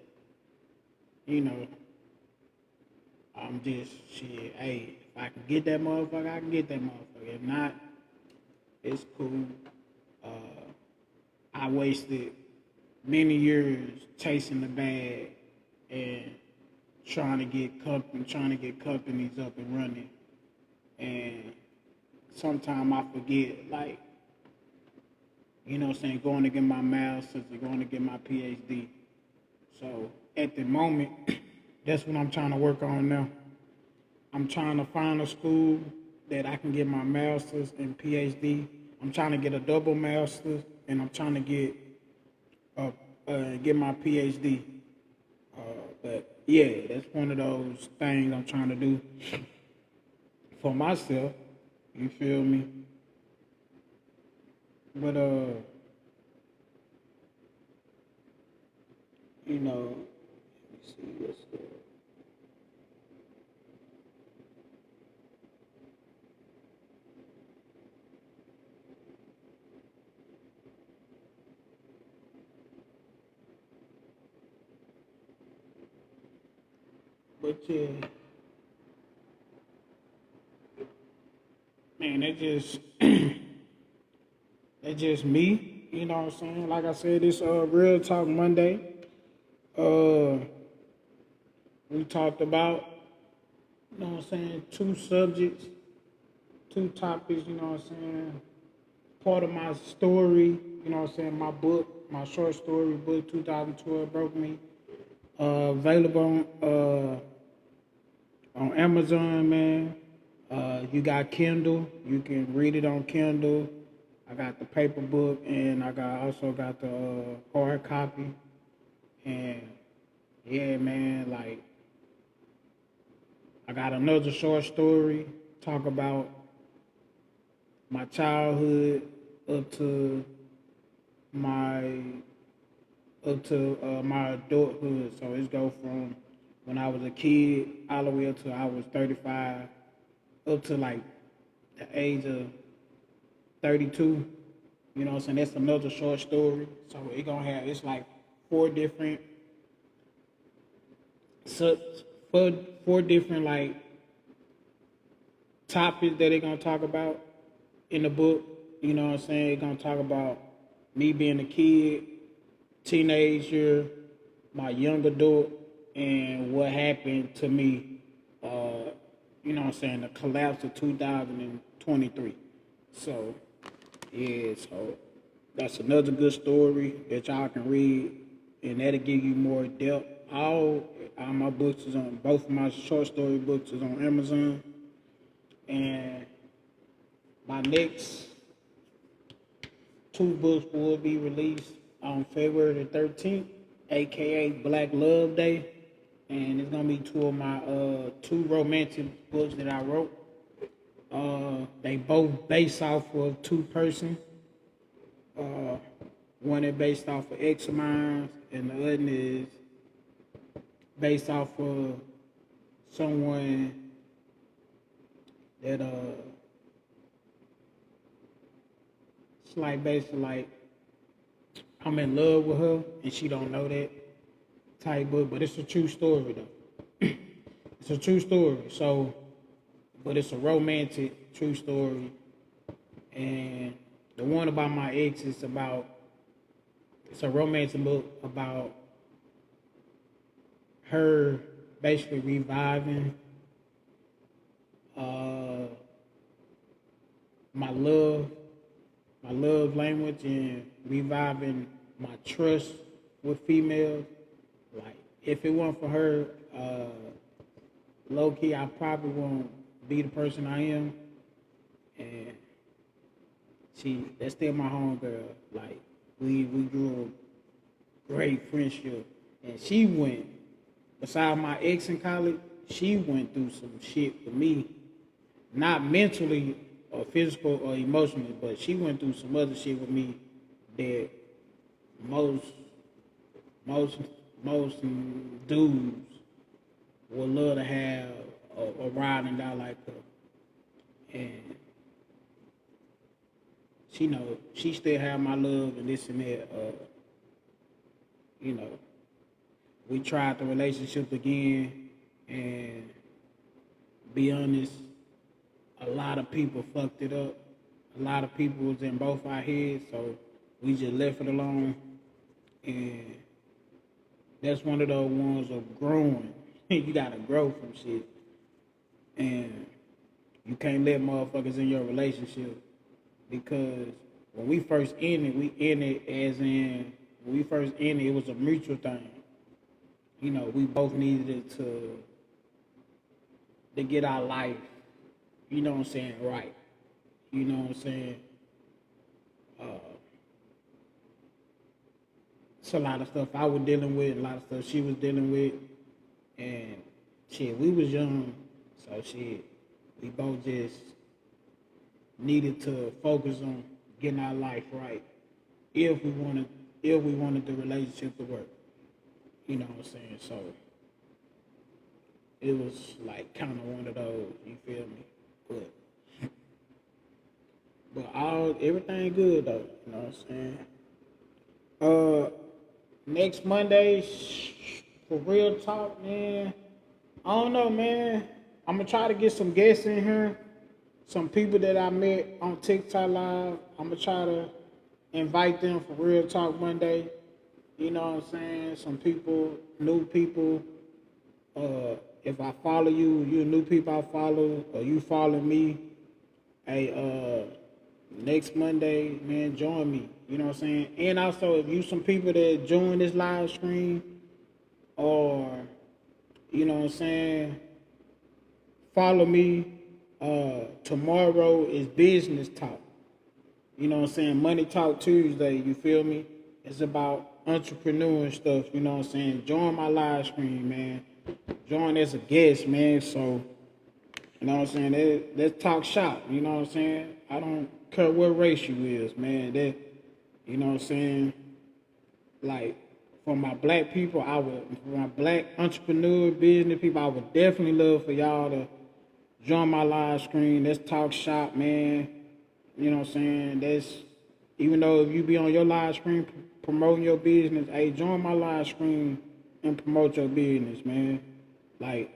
you know, I'm just shit. Hey, if I can get that motherfucker, I can get that motherfucker. If not, it's cool. I wasted many years chasing the bag and trying to get companies up and running. And sometimes I forget, like, going to get my master's or going to get my PhD. So at the moment, that's what I'm trying to work on now. I'm trying to find a school that I can get my master's and PhD. I'm trying to get a double master's, and I'm trying to get my PhD. But yeah, that's one of those things I'm trying to do for myself. You feel me? But let me see what's there. But yeah, man, that's just me. You know what I'm saying? Like I said, it's Real Talk Monday. We talked about, two subjects, two topics. You know what I'm saying? Part of my story. My book, my short story book, 2012 Broke Me. Available on Amazon, man. You got Kindle. You can read it on Kindle. I got the paper book, and also got the hard copy. And yeah, man, like I got another short story talk about my childhood up to my my adulthood. So it's go from when I was a kid all the way up to I was 35, up to like the age of 32. You know what I'm saying? That's another short story. So it's like four different four different like topics that they're gonna talk about in the book. You know what I'm saying? They're gonna talk about me being a kid, teenager, my young adult, and what happened to me. The collapse of 2023. So yeah, so that's another good story that y'all can read, and that'll give you more depth. All my books is on, both of my short story books is on Amazon, and my next two books will be released on February the 13th, aka Black Love Day, and it's gonna be two of my two romantic books that I wrote. They both based off of two persons. One is based off of ex of mine, and the other is based off of someone that it's like basically like I'm in love with her and she don't know that type book, but it's a true story though. It's a true story. So, but it's a romantic true story, and the one about my ex is it's a romantic book about her basically reviving my love language and reviving my trust with females. Like, if it weren't for her, low key, I probably won't be the person I am. And that's still my homegirl. Like, we grew a great friendship. And she went, besides my ex in college, she went through some shit with me. Not mentally or physical or emotionally, but she went through some other shit with me that most most most dudes would love to have a riding out like her. And she know she still have my love and this and that. You know, we tried the relationship again, and be honest, a lot of people fucked it up. A lot of people was in both our heads, so we just left it alone. And that's one of those ones of growing. You gotta grow from shit. And you can't let motherfuckers in your relationship, because when we first ended, we ended as in, when we first ended, it was a mutual thing. You know, we both needed it to get our life, you know what I'm saying, right. You know what I'm saying? It's a lot of stuff I was dealing with, a lot of stuff she was dealing with. And shit, we was young, so shit, we both just needed to focus on getting our life right if we wanted the relationship to work. You know what I'm saying? So it was like kind of one of those, you feel me? But everything good though, you know what I'm saying? Next Monday, for real talk, man. I don't know, man. I'm gonna try to get some guests in here. Some people that I met on TikTok Live. I'm gonna try to invite them for Real Talk Monday. You know what I'm saying? Some people, new people. If I follow you, you new people I follow, or you follow me. Hey, next Monday, man, join me. You know what I'm saying? And also, if you some people that join this live stream, or, you know what I'm saying, follow me. Tomorrow is business talk. You know what I'm saying? Money Talk Tuesday, you feel me? It's about entrepreneur stuff, you know what I'm saying? Join my live stream, man. Join as a guest, man. So, you know what I'm saying? Let's talk shop, you know what I'm saying? I don't care what race you is, man. That, you know what I'm saying? Like, for my black people, for my black entrepreneur business people, I would definitely love for y'all to join my live stream. Let's talk shop, man. You know what I'm saying? Even though if you be on your live stream promoting your business, hey, join my live stream and promote your business, man. Like,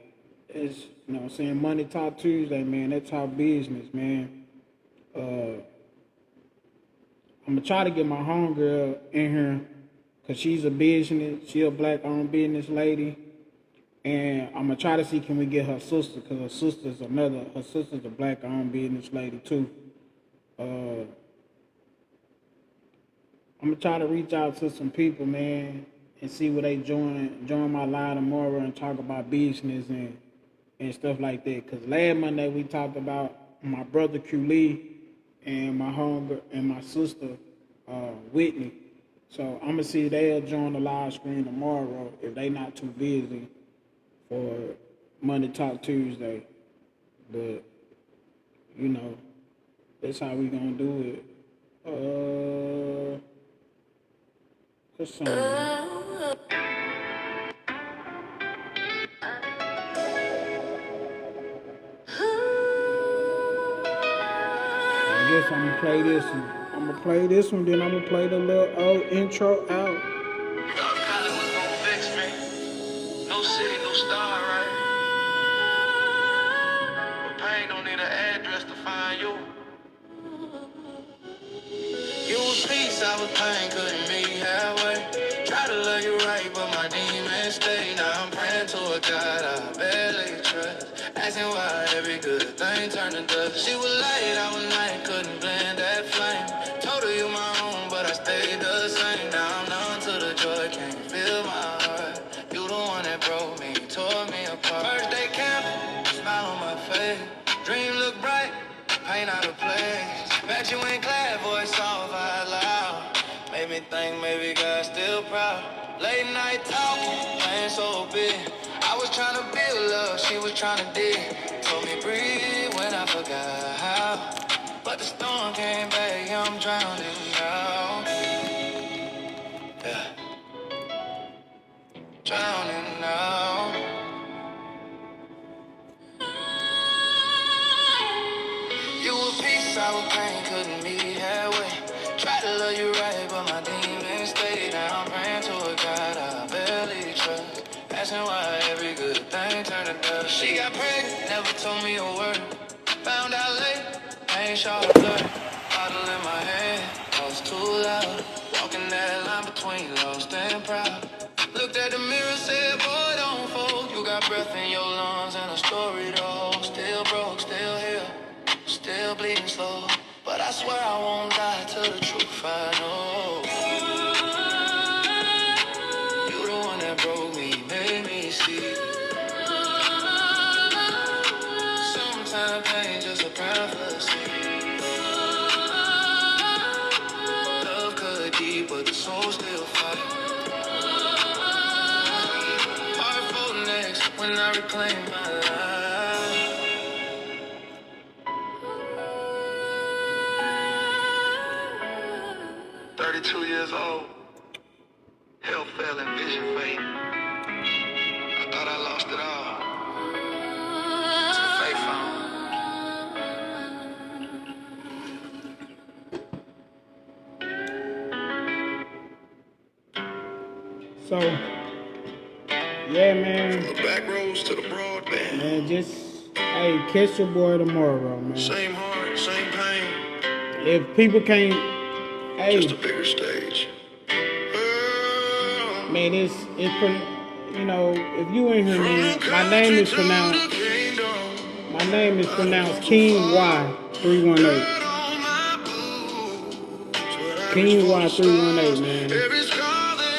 it's, you know what I'm saying, Money Talk Tuesday, man. That's our business, man. I'm gonna try to get my homegirl in here, cause she's a black-owned business lady. And I'm gonna try to see can we get her sister, cause her sister's a black-owned business lady too. I'm gonna try to reach out to some people, man, and see where they join my live tomorrow and talk about business and stuff like that. Cause last Monday we talked about my brother Q Lee and my homegirl and my sister Whitney. So I'm gonna see if they'll join the live stream tomorrow if they not too busy for Monday Talk Tuesday. But you know, that's how we gonna do it. What's song? I guess I'm gonna play this one. Then I'm gonna play the little old intro out. College was gon' fix me. No city, no star, right? But pain don't need an address to find you. You was peace, I was pain, couldn't meet halfway. Try to love you right, but my demons stay. Now I'm praying to a God I barely trust. Asking why every good thing turned to dust. She was light, I was night, couldn't blend that flame. Told her you my own, but I stayed the same. Now I'm numb to the joy, can't feel my heart. You the one that broke me, tore me apart. First day camp, smile on my face. Dream look bright, pain out of place. Bet you ain't glad, voice loud. Made me think maybe God's still proud. Late night talk, trying to build up, she was trying to dig. Told me breathe when I forgot how. But the storm came back, yeah, I'm drowning now. Yeah, drowning now. You were peace, I was pain, couldn't meet halfway. Tried to love you right, but my demons stayed. Now I'm praying to a God I barely trust. Asking why every good thing turned to dust. She got pregnant, never told me a word. Found out late, I ain't shot a blood. Bottle in my hand, I was too loud. Walking that line between lost and proud. Looked at the mirror, said, boy, don't fold. You got breath in your lungs and a story to hold. Still broke, still here, still bleeding slow. But I swear I won't die till the truth I know. You the one that broke me, made me see. Sometimes pain just a prophecy. Love cut deep, but the soul still fight. Heart for next when I reclaim my life. 32 years old, health failing, vision fade. I thought I lost it all. It's a fake phone. So, yeah, man. From the back roads to the broadband. Man, just, hey, catch your boy tomorrow, man. Same heart, same pain. If people can't, hey, Just a bigger stage. man, it's, you know, if you in here, man, my name is pronounced King Y 318. King Y 318, man.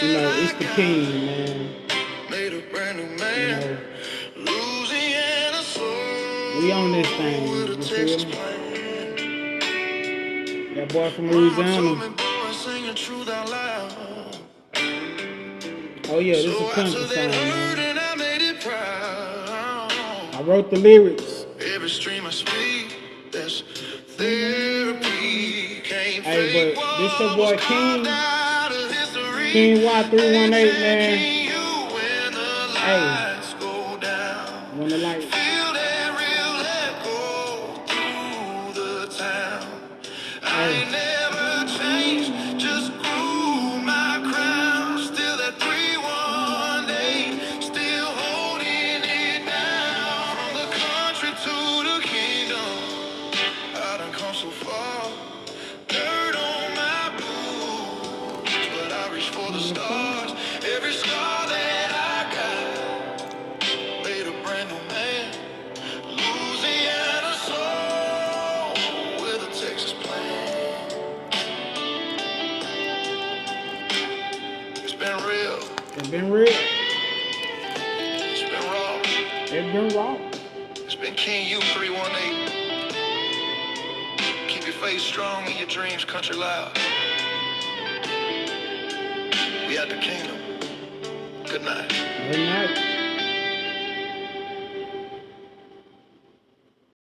You know, it's the king, man. You know, we on this thing, you feel me? That boy from Louisiana. Oh yeah, this is a country song, man. I wrote the lyrics. Every stream I speak, that's therapy. Hey, but this your boy King Y318, man. Hey, when the light. Hey. For the stars, every scar that I got made a brand new man. Louisiana soul with a Texas plan. It's been real. It's been real. It's been raw. It's been raw. It's been King U 318. Keep your faith strong and your dreams country loud. We at the kingdom. Good night. Good night.